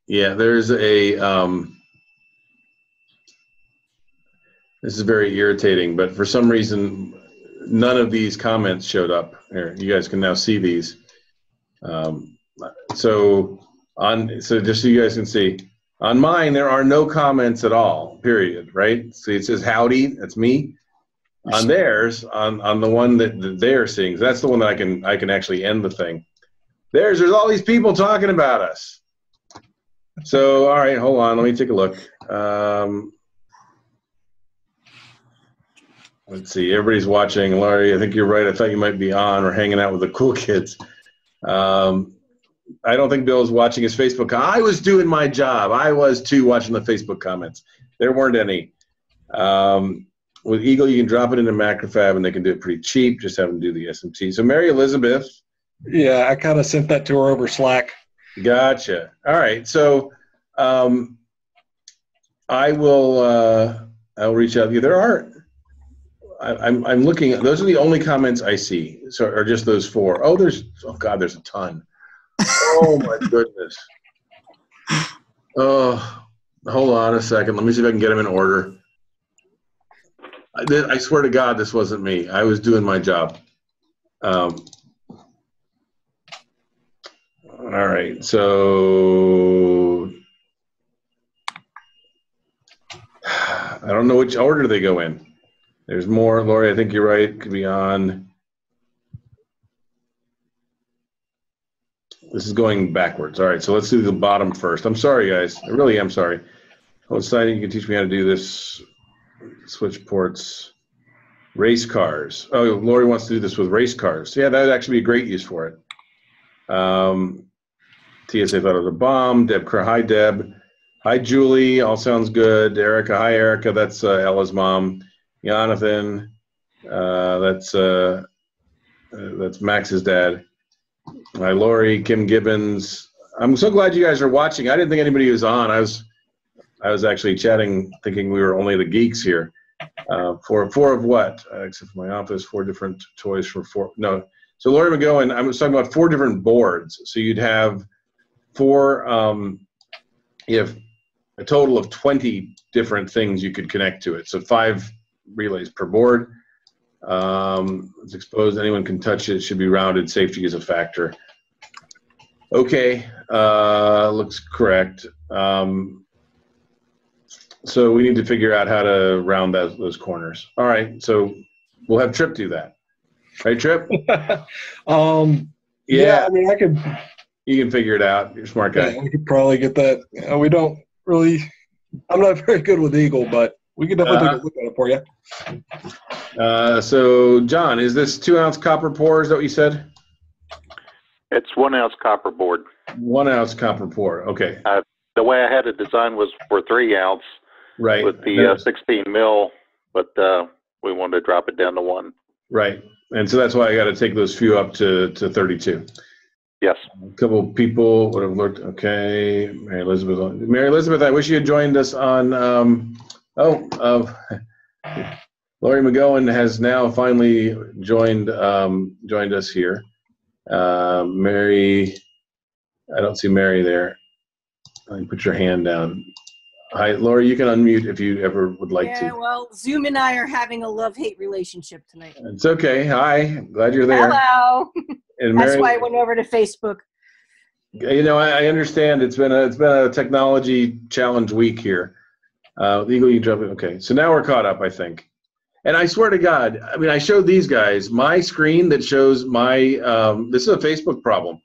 Yeah, there's a. This is very irritating, but for some reason, none of these comments showed up. Here, you guys can now see these. So just so you guys can see, on mine there are no comments at all, period, right? See, it says howdy, that's me. On theirs, on the one that they're seeing, so that's the one that I can actually end the thing. There's all these people talking about us. So all right, hold on, let me take a look. Let's see, everybody's watching. Laurie, I think you're right. I thought you might be on or hanging out with the cool kids. I don't think Bill's watching his Facebook. I was doing my job. I was too, watching the Facebook comments. There weren't any. with Eagle, you can drop it into Macrofab, and they can do it pretty cheap. Just have them do the SMT. So Mary Elizabeth. Yeah, I kind of sent that to her over Slack. Gotcha. All right. So I will. I'll reach out to you. There are. I'm looking. Those are the only comments I see. So are just those 4. Oh, there's. Oh God, there's a ton. Oh my goodness. Oh, hold on a second. Let me see if I can get them in order. I swear to God, this wasn't me. I was doing my job. All right, so I don't know which order they go in. There's more. Lori, I think you're right. It could be on. This is going backwards. All right, so let's do the bottom first. I'm sorry, guys. I really am sorry. Oh, exciting. You can teach me how to do this. Switch ports. Race cars. Oh, Lori wants to do this with race cars. Yeah, that would actually be a great use for it. TSA thought it was a bomb. Deb, hi, Deb. Hi, Julie. All sounds good. Erica, hi, Erica. That's Ella's mom. Jonathan. That's Max's dad. Hi, Lori, Kim Gibbons. I'm so glad you guys are watching. I didn't think anybody was on. I was actually chatting, thinking we were only the geeks here. Four of what? Except for my office, 4 different toys for 4. No. So Lori McGowan, I was talking about 4 different boards. So you'd have 4. You have a total of 20 different things you could connect to it. So 5 relays per board. It's exposed. Anyone can touch it. It should be rounded. Safety is a factor. Okay, looks correct. So we need to figure out how to round those corners. All right, so we'll have Trip do that. Right, Trip? Yeah, I mean, I could. You can figure it out. You're a smart guy. Yeah, we could probably get that. We don't really. I'm not very good with Eagle, but we could definitely take a look at it for you. So, John, is this 2-ounce copper pour? Is that what you said? It's 1-ounce copper board. 1-ounce copper pour. Okay. The way I had it designed was for 3-ounce. Right. With the 16 mil, but we wanted to drop it down to 1. Right. And so that's why I got to take those few up to 32. Yes. A couple of people would have looked. Okay. Mary Elizabeth. Mary Elizabeth, I wish you had joined us on. Lori McGowan has now finally joined us here. Mary, I don't see Mary there. Put your hand down. Hi, Lori, you can unmute if you ever would like to. Yeah, well, Zoom and I are having a love-hate relationship tonight. It's okay. Hi, glad you're there. Hello. And That's Mary, why I went over to Facebook. You know, I understand it's been a technology challenge week here. Eagle, you jump in. Okay, so now we're caught up, I think. And I swear to God, I mean, I showed these guys my screen that shows my. This is a Facebook problem.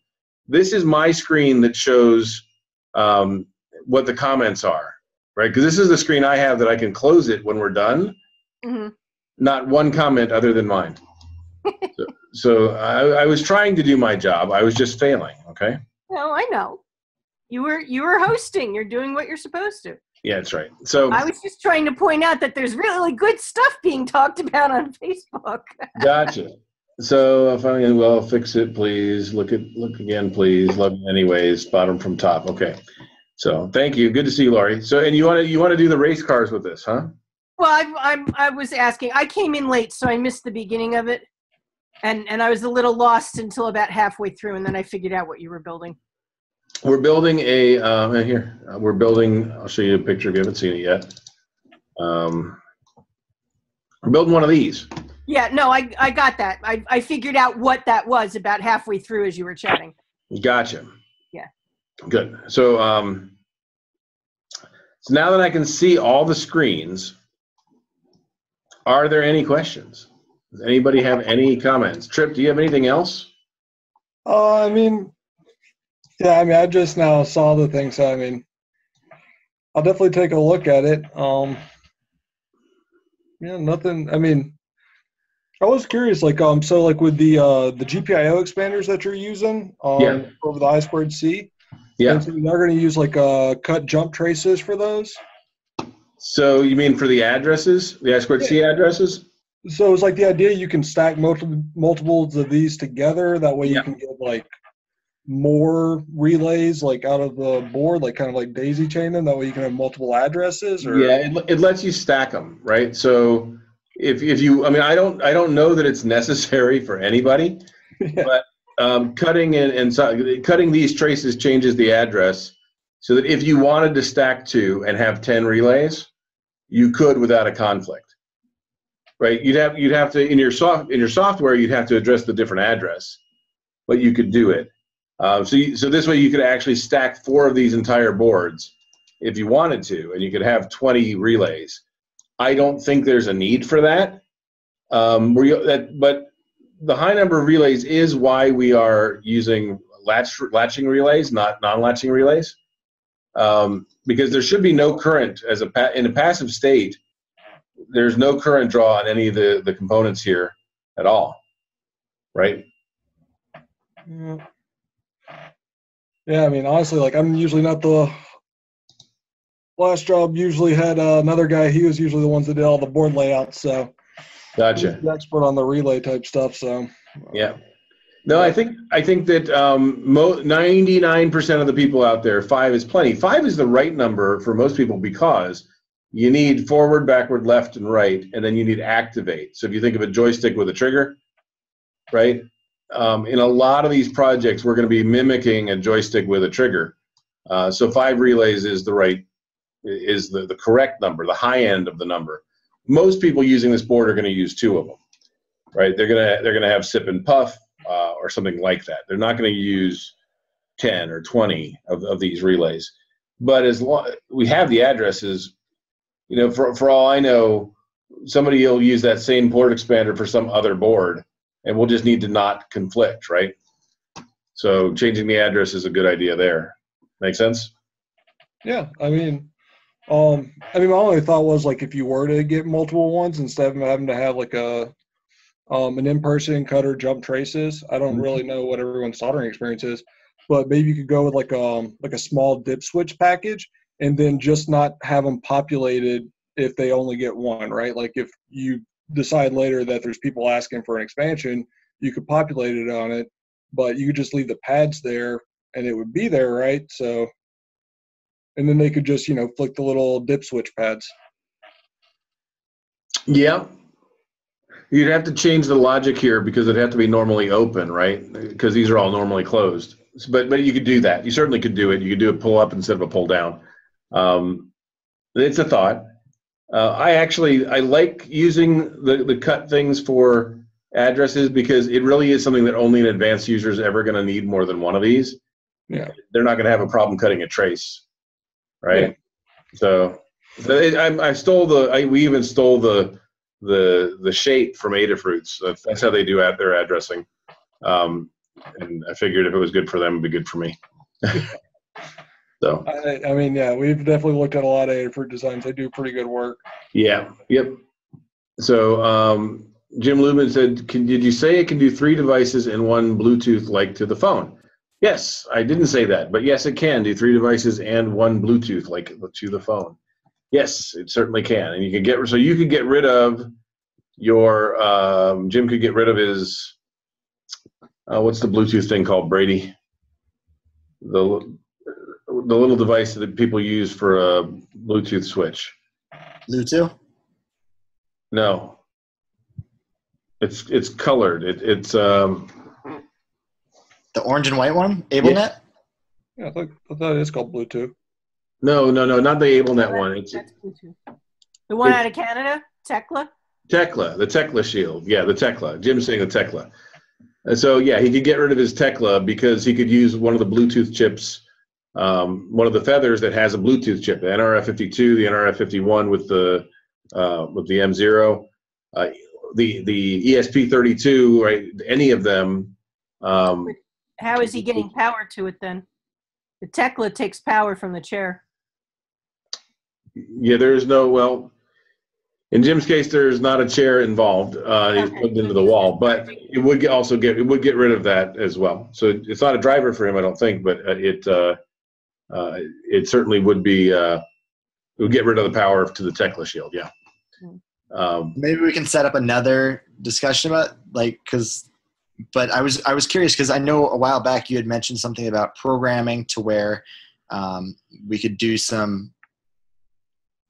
This is my screen that shows what the comments are. Right, because this is the screen I have that I can close it when we're done. Mm-hmm. Not one comment other than mine. so I was trying to do my job. I was just failing. Okay. No, I know. You were hosting. You're doing what you're supposed to. Yeah, that's right. So I was just trying to point out that there's really good stuff being talked about on Facebook. Gotcha. So finally, well, fix it, please. Look again, please. Love you anyways. Bottom from top. Okay. So thank you. Good to see you, Laurie. So, and you want to do the race cars with this, huh? Well, I was asking. I came in late, so I missed the beginning of it, and I was a little lost until about halfway through, and then I figured out what you were building. We're building we're building. I'll show you a picture if you haven't seen it yet. We're building one of these. Yeah. No, I got that. I figured out what that was about halfway through as you were chatting. Gotcha. Yeah. Good. So, so now that I can see all the screens, are there any questions? Does anybody have any comments? Trip, do you have anything else? I mean, yeah, I mean, I just now saw the thing, so I mean, I'll definitely take a look at it. Yeah, nothing. I mean, I was curious, like, so like with the GPIO expanders that you're using over the I2C. Yeah. And so they're going to use like cut jump traces for those. So you mean for the addresses, the I2C addresses? So it's like the idea you can stack multiples of these together. That way you can get like more relays like out of the board, like kind of like daisy chain them. That way you can have multiple addresses. Or? Yeah, it lets you stack them, right? So if you, I mean, I don't know that it's necessary for anybody, but cutting cutting these traces changes the address, so that if you wanted to stack 2 and have 10 relays, you could without a conflict, right? You'd have to in your software you'd have to address the different address, but you could do it. So this way you could actually stack 4 of these entire boards if you wanted to, and you could have 20 relays. I don't think there's a need for that. But the high number of relays is why we are using latching relays, not non-latching relays, because there should be no current in a passive state. There's no current draw on any of the components here at all, right? Yeah, I mean, honestly, like I'm usually not the last job. Usually had another guy. He was usually the ones that did all the board layouts. So, gotcha. He's the expert on the relay type stuff. So, yeah. No, I think that 99% of the people out there, 5 is plenty. 5 is the right number for most people because you need forward, backward, left, and right, and then you need activate. So if you think of a joystick with a trigger, right? In a lot of these projects, we're going to be mimicking a joystick with a trigger. So 5 relays is the correct number, the high end of the number. Most people using this board are going to use 2 of them, right? They're gonna have sip and puff or something like that. They're not going to use 10 or 20 of these relays. But as long we have the addresses, you know, for all I know, somebody will use that same port expander for some other board, and we'll just need to not conflict, right? So changing the address is a good idea there. Make sense? Yeah, I mean, my only thought was like if you were to get multiple ones instead of having to have like an in-person cutter jump traces. I don't really know what everyone's soldering experience is, but maybe you could go with like a small dip switch package and then just not have them populated if they only get one, right? Like if you decide later that there's people asking for an expansion, you could populate it on it, but you could just leave the pads there and it would be there, right? So, and then they could just, you know, flick the little dip switch pads. Yeah. You'd have to change the logic here because it'd have to be normally open, right? Because these are all normally closed. But you could do that. You certainly could do it. You could do a pull up instead of a pull down. It's a thought. I like using the cut things for addresses because it really is something that only an advanced user is ever going to need more than one of these. Yeah. They're not going to have a problem cutting a trace, right? Yeah. So we even stole the shape from Adafruits. That's how they do their addressing. And I figured if it was good for them, it'd be good for me. So I mean, yeah, we've definitely looked at a lot of Adafruit designs. They do pretty good work. Yeah. Yep. So Jim Lubin said, did you say it can do 3 devices and 1 Bluetooth like to the phone? Yes, I didn't say that, but yes, it can do 3 devices and 1 Bluetooth like to the phone. Yes, it certainly can, and you could get rid of your Jim could get rid of his what's the Bluetooth thing called, Brady? The little device that people use for a Bluetooth switch. Bluetooth? No, it's colored. It's the orange and white one, AbleNet. Yeah, I thought it's called Bluetooth. No, not the AbleNet one. That's Bluetooth. The one out of Canada, Tekla. Tekla, the Tekla Shield. Yeah, the Tekla. Jim's saying the Tekla. And so, yeah, he could get rid of his Tekla because he could use one of the Bluetooth chips, one of the feathers that has a Bluetooth chip, the NRF52, the NRF51 with the M0, the ESP32, right? Any of them. How is he getting power to it then? The Tekla takes power from the chair. Yeah, in Jim's case, there's not a chair involved. He's plugged into the wall, but it would get rid of that as well. So it's not a driver for him, I don't think, but it certainly would be It would get rid of the power to the Tekla shield. Yeah. Maybe we can set up another discussion about but I was curious because I know a while back you had mentioned something about programming to where we could do some,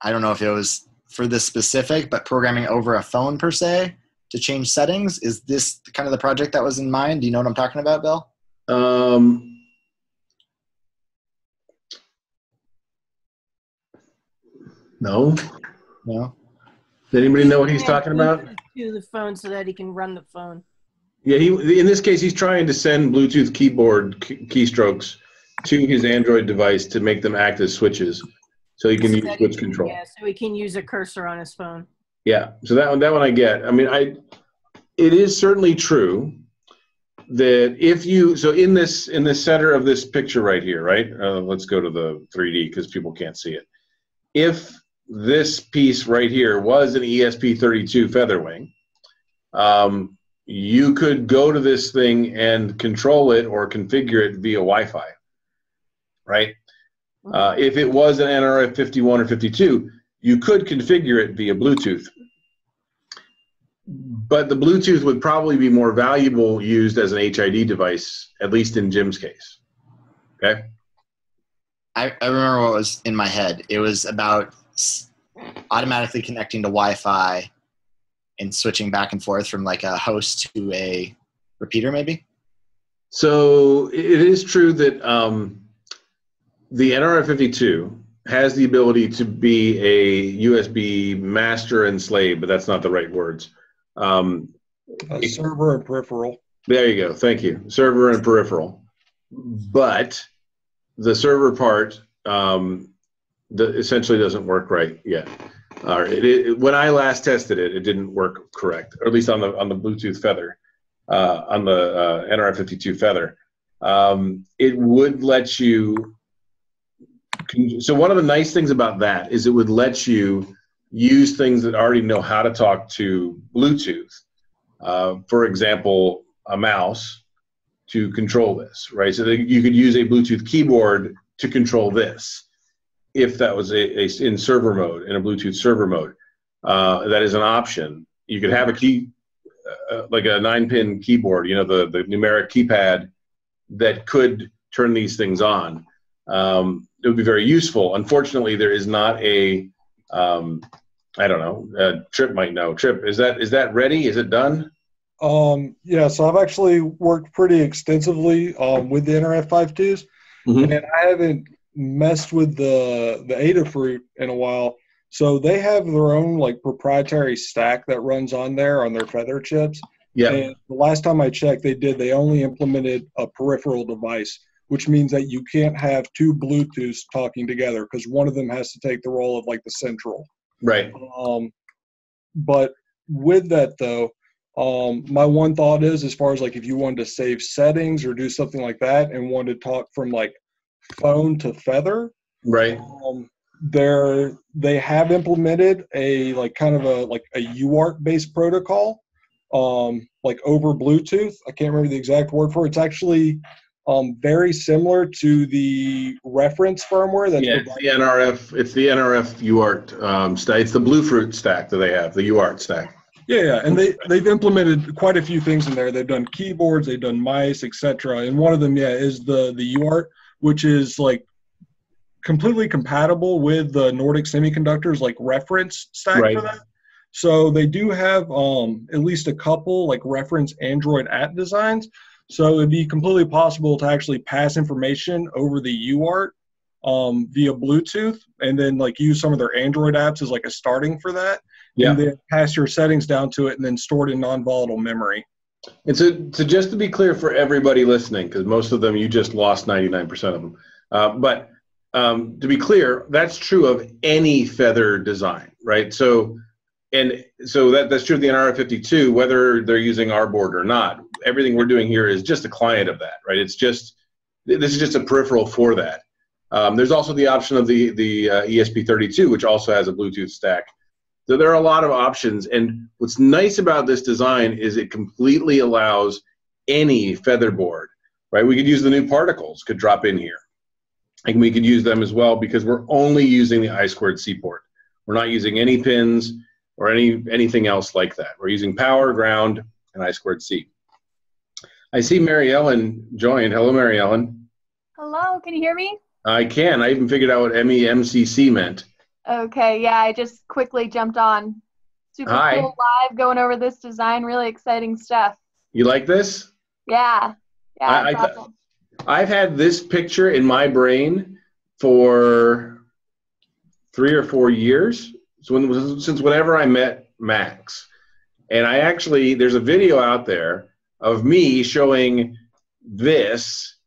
I don't know if it was for this specific, but programming over a phone per se to change settings. Is this kind of the project that was in mind? Do you know what I'm talking about, Bill? No. No. Does anybody know what he's talking about? To the phone so that he can run the phone. Yeah, in this case, he's trying to send Bluetooth keyboard keystrokes to his Android device to make them act as switches, so he can use switch control. Yeah, so he can use a cursor on his phone. Yeah, so that one I get. I mean, it is certainly true that if you, so in the center of this picture right here, right? Let's go to the 3D because people can't see it. If this piece right here was an ESP32 Featherwing, you could go to this thing and control it or configure it via Wi-Fi, right? If it was an NRF 51 or 52, you could configure it via Bluetooth. But the Bluetooth would probably be more valuable used as an HID device, at least in Jim's case. Okay? I remember what was in my head. It was about automatically connecting to Wi-Fi and switching back and forth from like a host to a repeater, maybe? So it is true that the NRF52 has the ability to be a USB master and slave, but that's not the right words. A server and peripheral. There you go. Thank you. Server and peripheral. But the server part essentially doesn't work right yet. When I last tested it, it didn't work correct, or at least on the Bluetooth Feather, on the NRF52 Feather. It would let you. So one of the nice things about that is it would let you use things that already know how to talk to Bluetooth. For example, a mouse to control this, right? So that you could use a Bluetooth keyboard to control this, if that was in server mode, in a Bluetooth server mode. That is an option. You could have a key, like a 9-pin keyboard, you know, the numeric keypad that could turn these things on. It would be very useful. Unfortunately, there is not a, I don't know, Trip might know. Trip, is that ready? Is it done? Yeah, so I've actually worked pretty extensively with the NRF52s, and I haven't messed with the Adafruit in a while. So they have their own like proprietary stack that runs on there on their Feather chips. Yeah. And the last time I checked, they only implemented a peripheral device, which means that you can't have two Bluetooths talking together because one of them has to take the role of like the central. Right. But with that though, my one thought is, as far as like if you wanted to save settings or do something like that and wanted to talk from like phone to Feather, right? They have implemented a like kind of a UART based protocol, like over Bluetooth. I can't remember the exact word for it. It's actually very similar to the reference firmware. It's the NRF. It's the NRF UART stack. It's the Bluefruit stack that they have, the UART stack. Yeah, and they've implemented quite a few things in there. They've done keyboards, they've done mice, etc. And one of them, is the UART, which is like completely compatible with the Nordic Semiconductor's like reference stack for that. So they do have at least a couple like reference Android app designs. So it'd be completely possible to actually pass information over the UART via Bluetooth, and then like use some of their Android apps as like a starting for that. Yeah. And then pass your settings down to it and then store it in non-volatile memory. And so just to be clear for everybody listening, because most of them, you just lost 99% of them. But to be clear, that's true of any Feather design, right? So that's true of the NRF52, whether they're using our board or not. Everything we're doing here is just a client of that, right? This is just a peripheral for that. There's also the option of the ESP32, which also has a Bluetooth stack. So there are a lot of options, and what's nice about this design is it completely allows any Feather board, right? We could use the new particles, could drop in here. and we could use them as well because we're only using the I2C port. We're not using any pins or anything else like that. We're using power, ground, and I2C. I see Mary Ellen joined. Hello, Mary Ellen. Hello, can you hear me? I can. I even figured out what MEMCC meant. Okay, yeah, I just quickly jumped on. Super Hi. cool live going over this design, really exciting stuff. You like this? Yeah, yeah, it's awesome. I've had this picture in my brain for 3 or 4 years, since whenever I met Max. And I actually, there's a video out there of me showing this,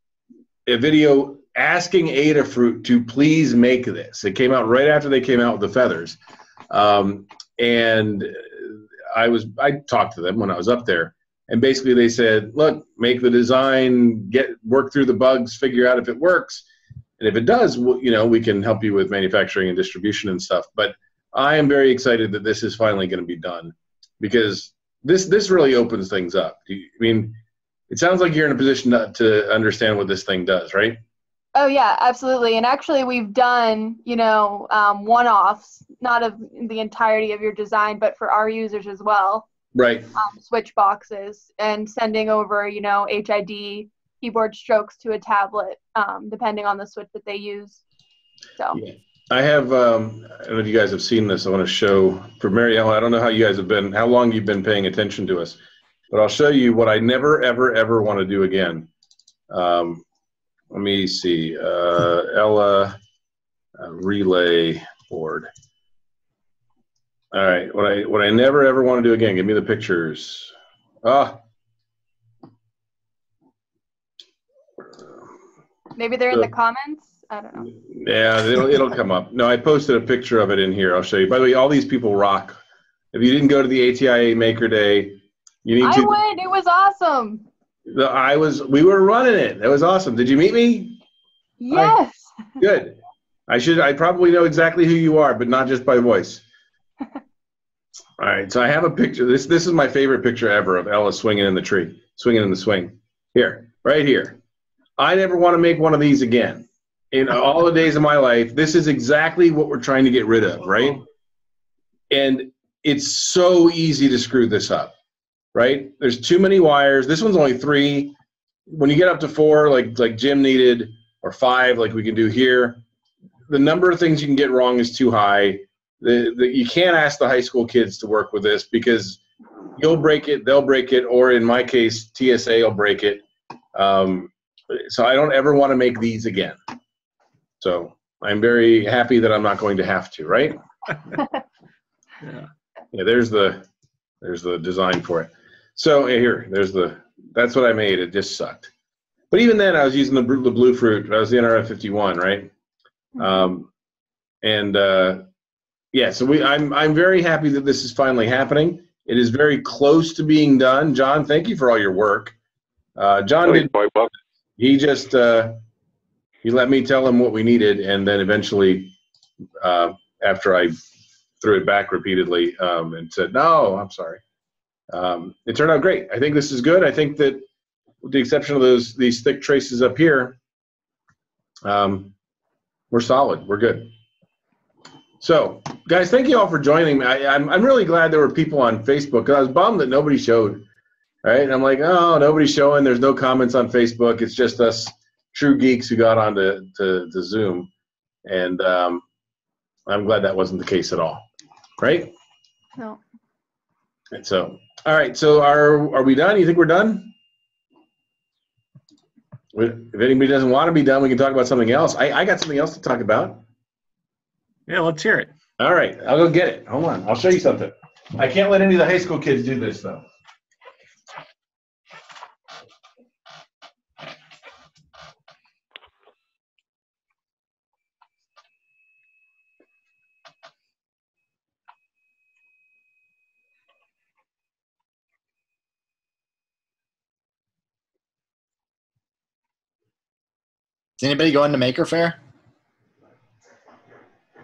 a video asking Adafruit to please make this. It came out right after they came out with the feathers. And I talked to them when I was up there. And basically they said, look, make the design, work through the bugs, figure out if it works. And if it does, we can help you with manufacturing and distribution and stuff. But I am very excited that this is finally going to be done because this really opens things up. I mean, it sounds like you're in a position to understand what this thing does, right? Oh, yeah, absolutely. And actually we've done, one-offs, not of the entirety of your design, but for our users as well. Right. Switch boxes and sending over, HID keyboard strokes to a tablet, depending on the switch that they use. So yeah. I have, I don't know if you guys have seen this. I want to show for Mary Ellen. I don't know how long you've been paying attention to us, but I'll show you what I never, ever, ever want to do again. Let me see, Ella relay board. All right, what I never ever want to do again. Give me the pictures. maybe they're in the comments. I don't know. Yeah, it'll come up. No, I posted a picture of it in here. I'll show you. By the way, all these people rock. If you didn't go to the ATIA Maker Day, you need to. I went. It was awesome. We were running it. That was awesome. Did you meet me? Yes. Good. I probably know exactly who you are, but not just by voice. All right, so I have a picture. This is my favorite picture ever of Ella swinging in the tree, swinging in the swing. Here, right here. I never want to make one of these again. In all the days of my life, this is exactly what we're trying to get rid of, right? And it's so easy to screw this up, right? There's too many wires. This one's only 3. When you get up to 4, like Jim needed, or 5, like we can do here, the number of things you can get wrong is too high. You can't ask the high school kids to work with this because you'll break it, they'll break it, or in my case, TSA will break it. So I don't ever want to make these again. So I'm very happy that I'm not going to have to, right? Yeah, there's the design for it. So here, that's what I made. It just sucked. But even then, I was using the Blue Fruit. I was the NRF51, right? Yeah, so I'm very happy that this is finally happening. It is very close to being done. John, thank you for all your work. John he just he let me tell him what we needed, and then eventually, after I threw it back repeatedly and said, no, I'm sorry. It turned out great. I think this is good. I think that with the exception of these thick traces up here, we're solid. We're good. So, guys, thank you all for joining me. I'm really glad there were people on Facebook because I was bummed that nobody showed. Right? And I'm like, oh, nobody's showing. There's no comments on Facebook. It's just us true geeks who got on to Zoom. And I'm glad that wasn't the case at all. Right? No. And so, all right. So are we done? You think we're done? If anybody doesn't want to be done, we can talk about something else. I got something else to talk about. Yeah, let's hear it. All right. I'll go get it. Hold on. I'll show you something. I can't let any of the high school kids do this, though. Is anybody going to Maker Faire?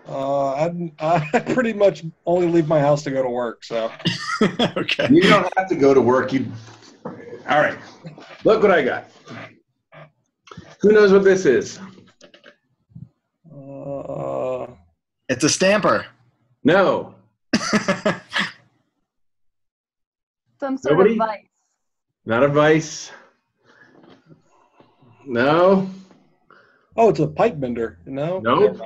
I pretty much only leave my house to go to work, so. Okay. You don't have to go to work. All right. Look what I got. Who knows what this is? It's a stamper. No. Some sort Nobody? of vice. Not a vice. No. Oh, it's a pipe bender. No. Nope.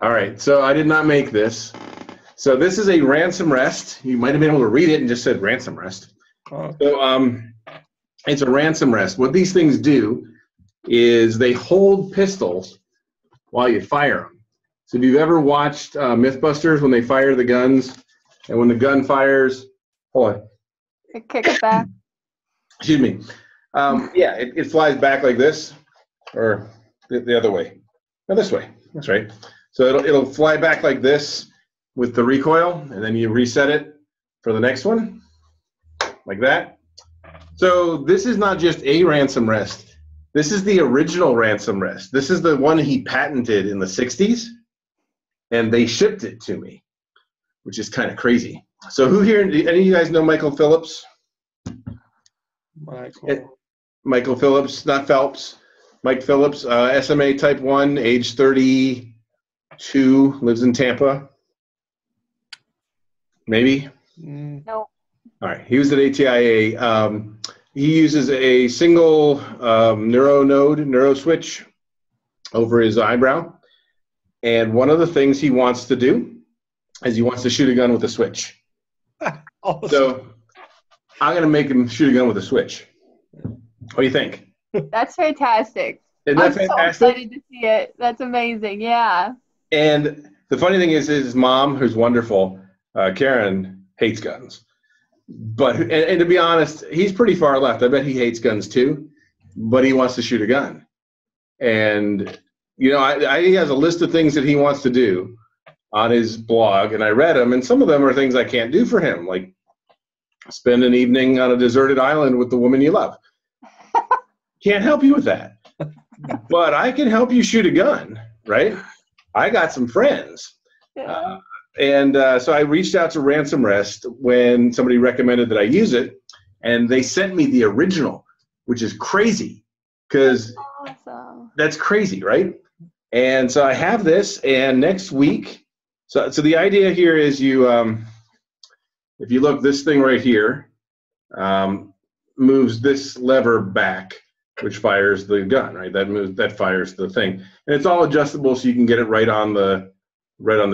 All right, so I did not make this. So this is a ransom rest. You might have been able to read it and just said ransom rest. Oh. So it's a ransom rest. What these things do is they hold pistols while you fire them. So if you've ever watched Mythbusters when they fire the guns, and when the gun fires, hold on. It kicks back. Excuse me. Yeah, it flies back like this, or the other way. No, this way. That's right. So it'll fly back like this with the recoil, and then you reset it for the next one, like that. So this is not just a ransom rest. This is the original ransom rest. This is the one he patented in the 60s, and they shipped it to me, which is kind of crazy. So who here, any of you guys know Michael Phillips? Michael Phillips, not Phelps. Mike Phillips, SMA type 1, age 32, lives in Tampa. Maybe? No. All right, he was at ATIA. He uses a single neuro switch over his eyebrow. And one of the things he wants to do is he wants to shoot a gun with a switch. Awesome. So I'm going to make him shoot a gun with a switch. What do you think? That's fantastic. Isn't that I'm fantastic? so excited to see it. That's amazing. Yeah. And the funny thing is his mom, who's wonderful, Karen, hates guns. But and to be honest, he's pretty far left. I bet he hates guns too, but he wants to shoot a gun. And you know, he has a list of things that he wants to do on his blog, and I read them, and some of them are things I can't do for him, like spend an evening on a deserted island with the woman you love. Can't help you with that. But I can help you shoot a gun, right? I got some friends. So I reached out to Ransom Rest when somebody recommended that I use it, and they sent me the original, which is crazy, because Awesome. that's crazy, right? And so I have this, and next week, so the idea here is you, if you look, this thing right here moves this lever back, which fires the gun, right? That fires the thing, and it's all adjustable, so you can get it right on the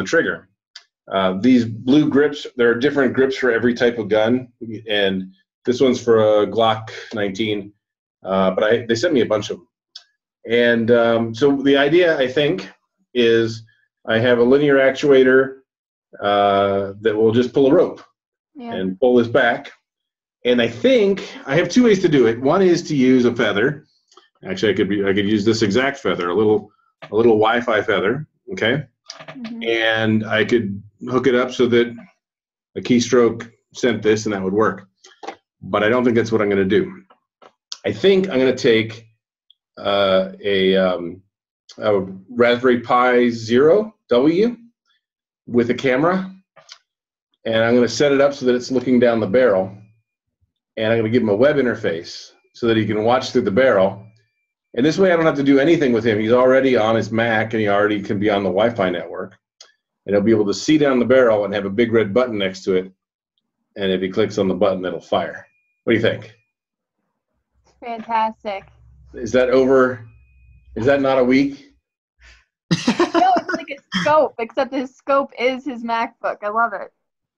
trigger. These blue grips, there are different grips for every type of gun, and this one's for a Glock 19, but they sent me a bunch of them. And so the idea, I think, is I have a linear actuator that will just pull a rope and pull this back. And I think I have two ways to do it. One is to use a feather. Actually, I could use this exact feather, a little Wi-Fi feather, okay? Mm-hmm. And I could hook it up so that a keystroke sent this, and that would work. But I don't think that's what I'm going to do. I think I'm going to take a Raspberry Pi Zero W with a camera, and I'm going to set it up so that it's looking down the barrel, and I'm going to give him a web interface so that he can watch through the barrel. And this way I don't have to do anything with him. He's already on his Mac, and he already can be on the Wi-Fi network, and he'll be able to see down the barrel and have a big red button next to it, and if he clicks on the button, it'll fire. What do you think? Fantastic. Is that not a week? No, it's like a scope, except his scope is his MacBook. I love it.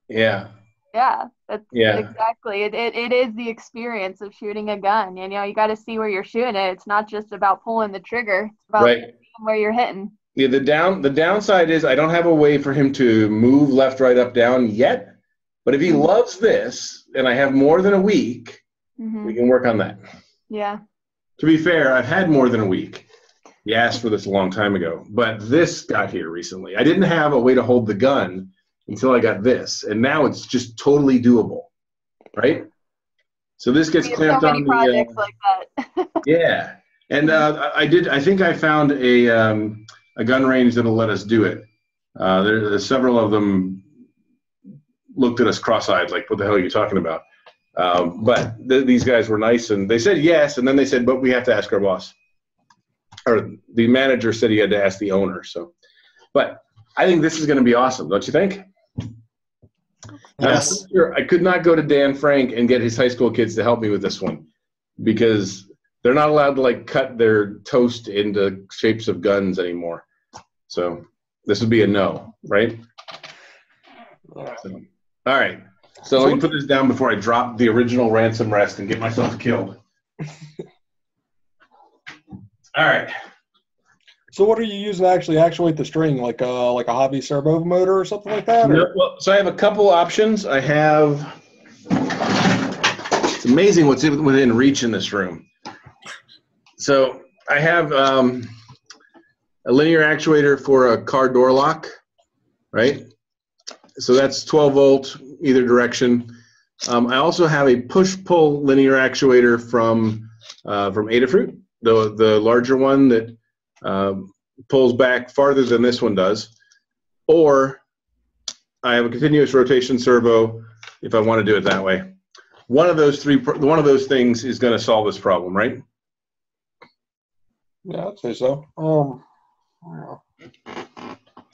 Yeah. Yeah, that's exactly. It is the experience of shooting a gun. You know, you got to see where you're shooting it. It's not just about pulling the trigger. It's about seeing where you're hitting. Yeah, the downside is I don't have a way for him to move left, right, up, down yet. But if he loves this, and I have more than a week, we can work on that. Yeah. To be fair, I've had more than a week. He asked for this a long time ago, but this got here recently. I didn't have a way to hold the gun until I got this, and now it's just totally doable, right? So this gets clamped on the projects like that. Yeah, and I think I found a gun range that'll let us do it. There's several of them looked at us cross-eyed, like, what the hell are you talking about? But these guys were nice, and they said yes, and then they said, but we have to ask our boss. or the manager said he had to ask the owner. So, but I think this is going to be awesome, don't you think? Yes. I'm sure I could not go to Dan Frank and get his high school kids to help me with this one because they're not allowed to like cut their toast into shapes of guns anymore. So this would be a no, right? So, all right. So let me put this down before I drop the original ransom rest and get myself killed. All right. So what are you using to actually actuate the string, like a hobby servo motor or something like that? No, well, so I have a couple options. I have. It's amazing what's within reach in this room. So I have a linear actuator for a car door lock, right? So that's 12 volt either direction. I also have a push-pull linear actuator from Adafruit, the larger one that pulls back farther than this one does. Or I have a continuous rotation servo if I want to do it that way. One of those things is going to solve this problem, right? Yeah, I'd say so.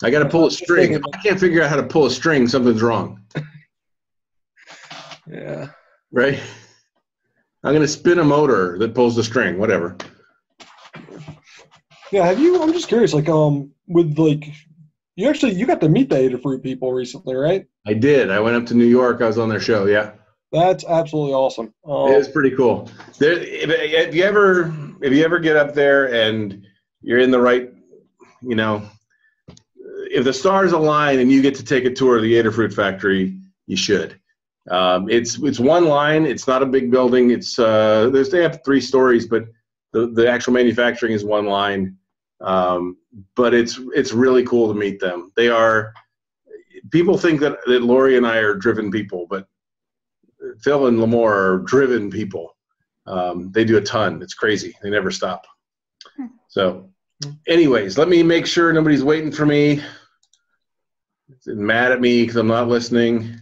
I got to pull a string. If I can't figure out how to pull a string, something's wrong. Yeah. Right? I'm going to spin a motor that pulls the string, whatever. Yeah, I'm just curious, like, with, like, you got to meet the Adafruit people recently, right? I did. I went up to New York. I was on their show, yeah. That's absolutely awesome. It was pretty cool. If you ever get up there and you're in the right, if the stars align and you get to take a tour of the Adafruit factory, you should. It's one line. It's not a big building. They have 3 stories, but the actual manufacturing is one line. But it's really cool to meet them. People think that Lori and I are driven people, but Phil and Lamore are driven people. They do a ton. It's crazy. They never stop. So anyways, let me make sure nobody's waiting for me. Mad at me because I'm not listening.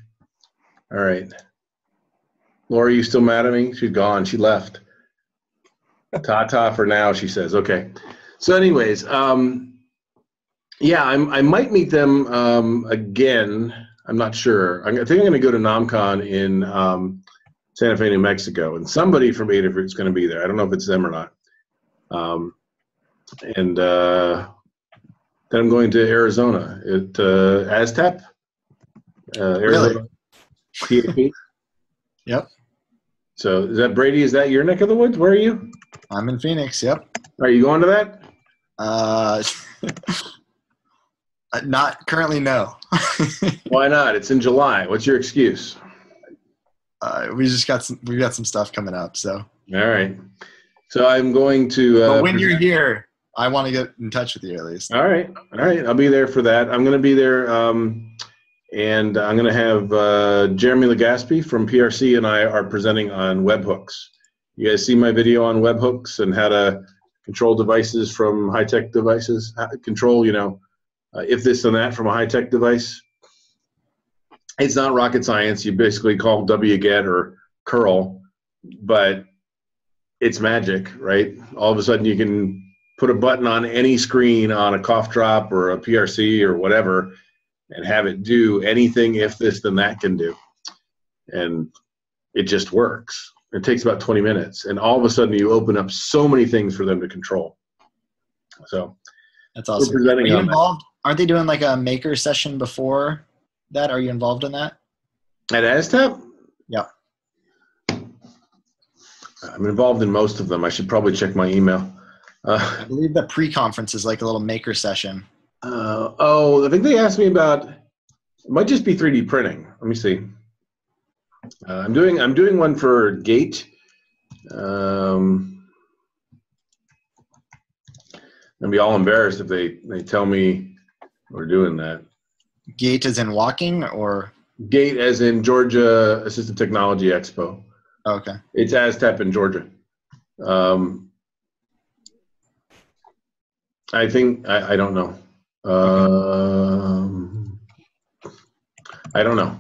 All right. Lori, you still mad at me? She's gone. She left. Ta-ta for now, she says. Okay. So anyways, yeah, I might meet them again. I'm not sure. I think I'm going to go to NomCon in Santa Fe, New Mexico, and somebody from Adafruit is going to be there. I don't know if it's them or not. And then I'm going to Arizona at ASTEP. Arizona. Really? Yep. So is that Brady? Is that your neck of the woods? Where are you? I'm in Phoenix. Yep. Are you going to that? Not currently, no. Why not? It's in July. What's your excuse? We've got some stuff coming up. So. All right. So I'm going to. But when you're here, I want to get in touch with you at least. All right. I'll be there for that. I'm going to be there, and I'm going to have Jeremy Legaspi from PRC and I are presenting on webhooks. You guys see my video on webhooks and how to control devices from high-tech devices? Control, if this and that from a high-tech device. It's not rocket science. You basically call wget or curl, but it's magic, right? All of a sudden you can put a button on any screen on a cough drop or a PRC or whatever and have it do anything if this then that can do. And it just works. It takes about 20 minutes. And all of a sudden you open up so many things for them to control. So that's awesome. Are you involved? Aren't they doing like a maker session before that? Are you involved in that? At ASTEP? Yeah. I'm involved in most of them. I should probably check my email. I believe the pre-conference is like a little maker session. I think they asked me about, it might just be 3D printing. Let me see. I'm doing one for Gate. I'd be all embarrassed if they tell me we're doing that. Gate as in walking, or? Gate as in Georgia Assistive Technology Expo. Okay. It's ASTEP in Georgia. I think, I don't know. I don't know.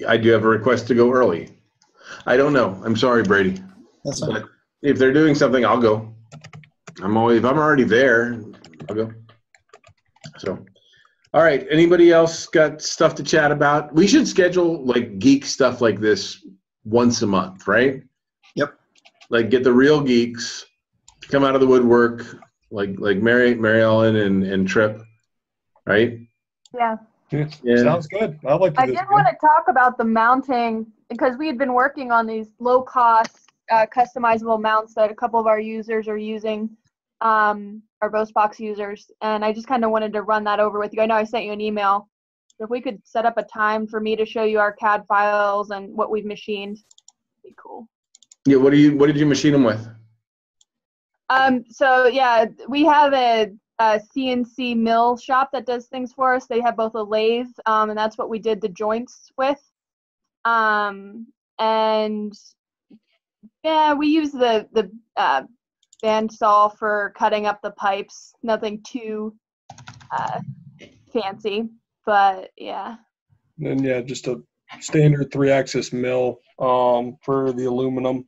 I do have a request to go early. I don't know. I'm sorry, Brady. That's fine. But if they're doing something, I'll go. If I'm already there, I'll go. So, all right. Anybody else got stuff to chat about? We should schedule like geek stuff like this once a month, right? Yep. Like get the real geeks come out of the woodwork, like Mary Ellen and Trip, right? Yeah. Yeah. Sounds good. I'd like to I do did this want to talk about the mounting because we had been working on these low-cost, customizable mounts that a couple of our users are using, our BoastBox users, and I just kind of wanted to run that over with you. I know I sent you an email. If we could set up a time for me to show you our CAD files and what we've machined, it'd be cool. Yeah. What did you machine them with? So yeah, we have a CNC mill shop that does things for us. They have both a lathe, and that's what we did the joints with. And yeah, we use the bandsaw for cutting up the pipes. Nothing too fancy, but yeah. And then just a standard 3-axis mill for the aluminum.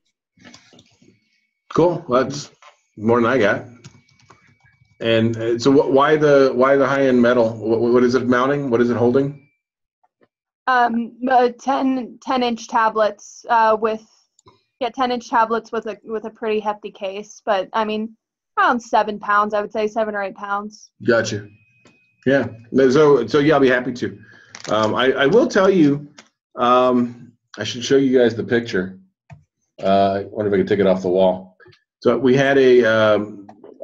Cool. That's more than I got. And so why the high-end metal? What is it mounting? What is it holding? 10-inch tablets with 10-inch tablets with a pretty hefty case, but I mean around 7 pounds, I would say 7 or 8 pounds. Gotcha. Yeah. So yeah, I'll be happy to. I will tell you. I should show you guys the picture. I wonder if I can take it off the wall. So we had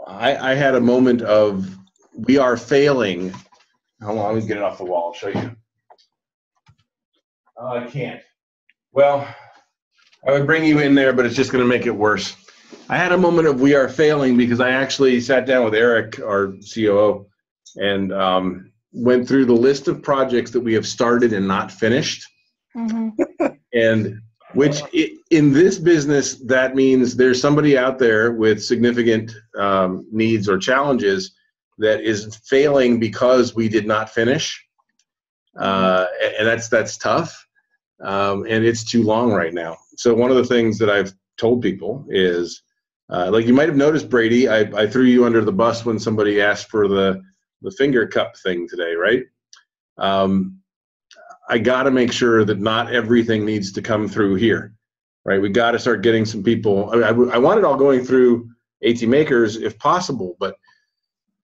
I had a moment of we are failing. Hold on, let me get it off the wall. I'll show you. I can't. Well, I would bring you in there, but it's just going to make it worse. I had a moment of we are failing because I actually sat down with Eric, our COO, and went through the list of projects that we have started and not finished. Mm-hmm. And which in this business, that means there's somebody out there with significant needs or challenges that is failing because we did not finish. And that's tough. And it's too long right now. So one of the things that I've told people is, like you might have noticed, Brady, I threw you under the bus when somebody asked for the finger cup thing today, right? I got to make sure that not everything needs to come through here, right? We got to start getting some people. I want it all going through ATMakers if possible, but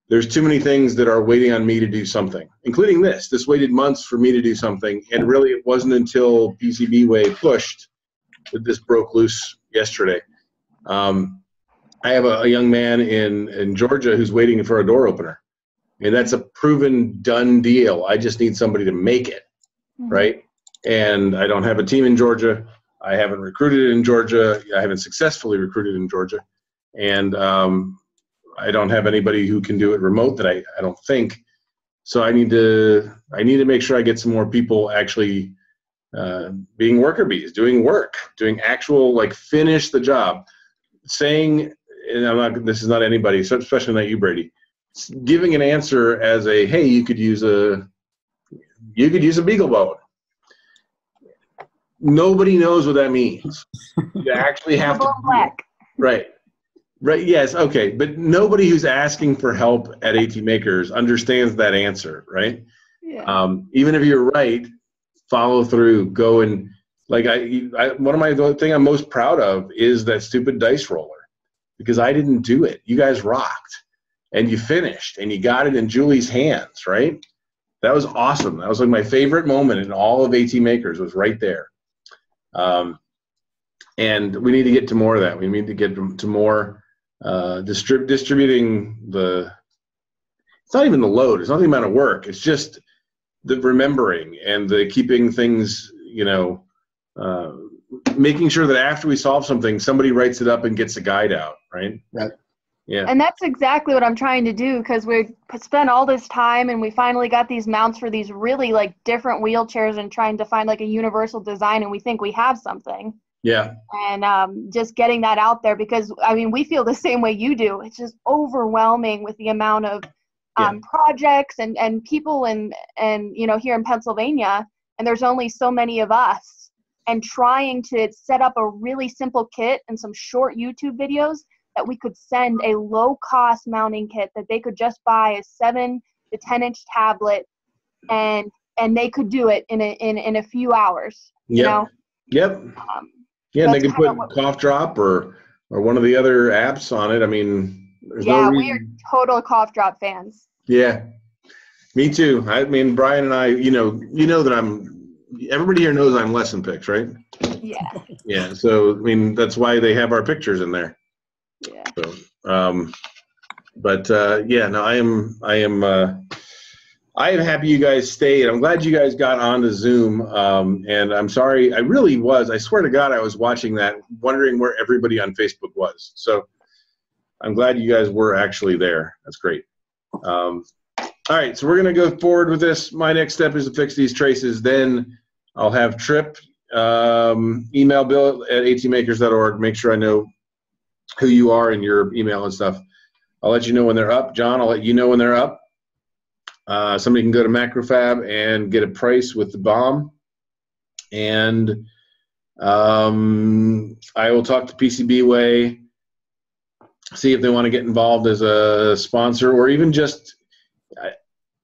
there's too many things that are waiting on me to do something, including this. This waited months for me to do something, and really it wasn't until PCBWay pushed that this broke loose yesterday. I have a young man in Georgia who's waiting for a door opener, and that's a proven done deal. I just need somebody to make it. Right? And I don't have a team in Georgia. I haven't recruited in Georgia. I haven't successfully recruited in Georgia. And I don't have anybody who can do it remote that I don't think. So I need to make sure I get some more people actually being worker bees, doing work, doing actual, like, finish the job. Saying, and this is not anybody, especially not you, Brady, giving an answer as a, hey, you could use a beagle bone. Nobody knows what that means. You actually have to. Black. Right. Yes. Okay. But nobody who's asking for help at ATMakers understands that answer, right? Yeah. Even if you're right, follow through. Go and the thing I'm most proud of is that stupid dice roller, because I didn't do it. You guys rocked, and you finished, and you got it in Julie's hands, right? That was awesome. That was like my favorite moment in all of ATMakers was right there. And we need to get to more of that. We need to get to more distributing the. It's not even the load. It's not the amount of work. It's just the remembering and the keeping things. Making sure that after we solve something, somebody writes it up and gets a guide out. Right. Right. Yeah. And that's exactly what I'm trying to do, because we spent all this time and we finally got these mounts for these really like different wheelchairs and trying to find like a universal design, and we think we have something. Yeah. And just getting that out there, because I mean, we feel the same way you do. It's just overwhelming with the amount of projects and people and here in Pennsylvania, and there's only so many of us. and trying to set up a really simple kit and some short YouTube videos that we could send a low-cost mounting kit that they could just buy a 7 to 10-inch tablet, and they could do it in a few hours. You know? Yep. Yeah, and they could put Cough Drop or one of the other apps on it. I mean, there's no reason. We are total Cough Drop fans. Yeah, me too. I mean, Brian and I, you know that everybody here knows I'm Lesson Picks, right? Yeah. Yeah, so, I mean, that's why they have our pictures in there. Yeah. So, yeah, no, I am happy you guys stayed. I'm glad you guys got onto Zoom. And I'm sorry, I swear to God, I was watching that, wondering where everybody on Facebook was. So I'm glad you guys were actually there. That's great. All right, so we're going to go forward with this. My next step is to fix these traces. Then I'll have Trip email Bill at atmakers.org. Make sure I know who you are and your email and stuff. I'll let you know when they're up. John, I'll let you know when they're up. Somebody can go to Macrofab and get a price with the bomb. And I will talk to PCBWay, see if they want to get involved as a sponsor, or even just,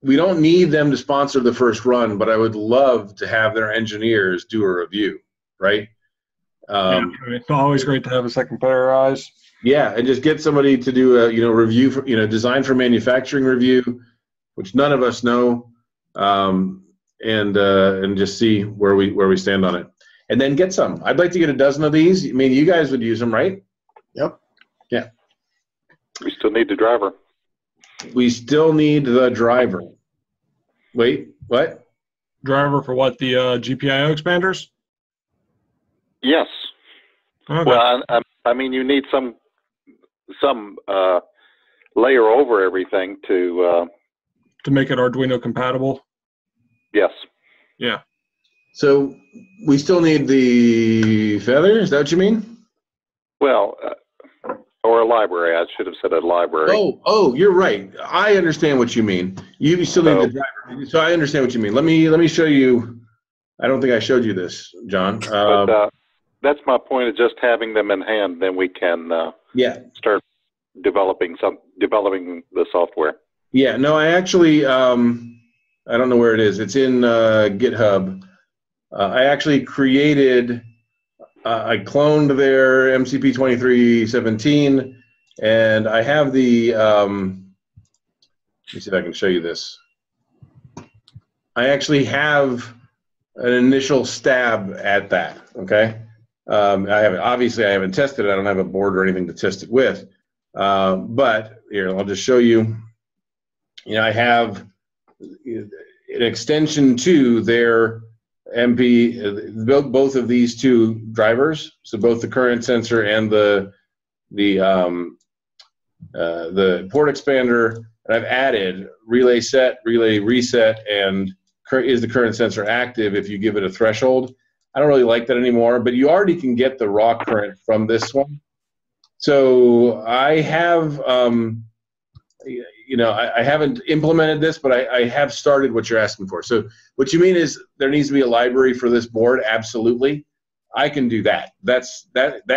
we don't need them to sponsor the first run, but I would love to have their engineers do a review, right? It's always great to have a second pair of eyes. Yeah, and just get somebody to do a review for, design for manufacturing review, which none of us know, and just see where we stand on it, and then get some. I'd like to get a dozen of these. I mean, you guys would use them, right? Yep. Yeah. We still need the driver. We still need the driver. Wait, what? Driver for what? The GPIO expanders? Yes. Okay. Well, I mean, you need some layer over everything to make it Arduino compatible. Yes. Yeah. So we still need the feather. Is that what you mean? Well, or a library. I should have said a library. Oh, you're right. I understand what you mean. You still need the driver. So I understand what you mean. Let me show you. I don't think I showed you this, John. But that's my point, of just having them in hand. Then we can start developing the software. Yeah. No, I actually I don't know where it is. It's in GitHub. I actually created. I cloned their MCP 2317, and I have the. Let me see if I can show you this. I actually have an initial stab at that. Okay, obviously I haven't tested it. I don't have a board or anything to test it with. But here, I'll just show you. I have an extension to their both of these two drivers, so both the current sensor and the port expander, and I've added relay set, relay reset, and is the current sensor active if you give it a threshold. I don't really like that anymore, but you already can get the raw current from this one. So I have I haven't implemented this, but I have started what you're asking for. So what you mean is there needs to be a library for this board? Absolutely. I can do that. That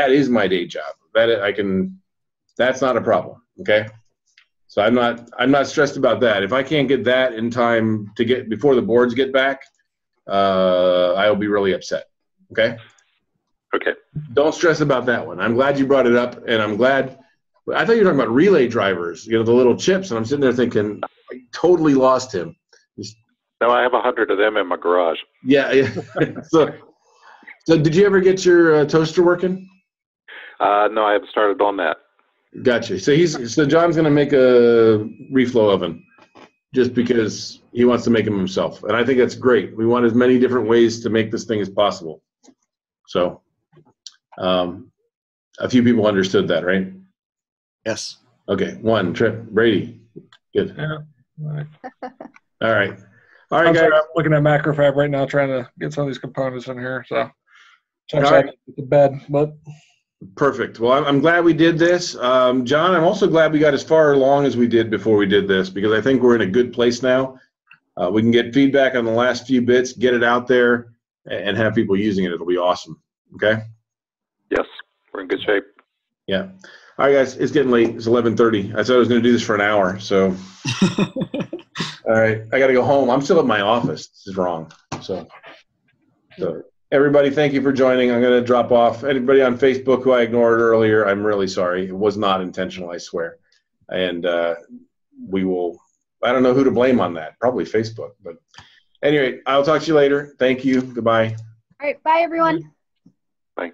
is my day job. That's not a problem. Okay. So I'm not stressed about that. If I can't get that in time to get before the boards get back, I'll be really upset. Okay. Okay. Don't stress about that one. I'm glad you brought it up, and I'm glad. I thought you were talking about relay drivers, the little chips, and I'm sitting there thinking, I totally lost him. No, I have 100 of them in my garage. Yeah. So did you ever get your toaster working? No, I haven't started on that. Gotcha. So John's going to make a reflow oven just because he wants to make them himself, and I think that's great. We want as many different ways to make this thing as possible. So a few people understood that, right? Yes. Okay. One, Trip. Brady. Good. Yeah. All right. I'm sorry, I'm looking at Macrofab right now, trying to get some of these components in here. So, trying to get to bed. But perfect. Well, I'm glad we did this, John. I'm also glad we got as far along as we did before we did this, because I think we're in a good place now. We can get feedback on the last few bits, get it out there, and have people using it. It'll be awesome. Okay. Yes, we're in good shape. Yeah. All right, guys. It's getting late. It's 11:30. I said I was going to do this for an hour. So, all right, I got to go home. I'm still at my office. This is wrong. So everybody, thank you for joining. I'm going to drop off. Anybody on Facebook who I ignored earlier, I'm really sorry. It was not intentional, I swear. And we will. I don't know who to blame on that. Probably Facebook. But anyway, I'll talk to you later. Thank you. Goodbye. All right. Bye, everyone. Bye.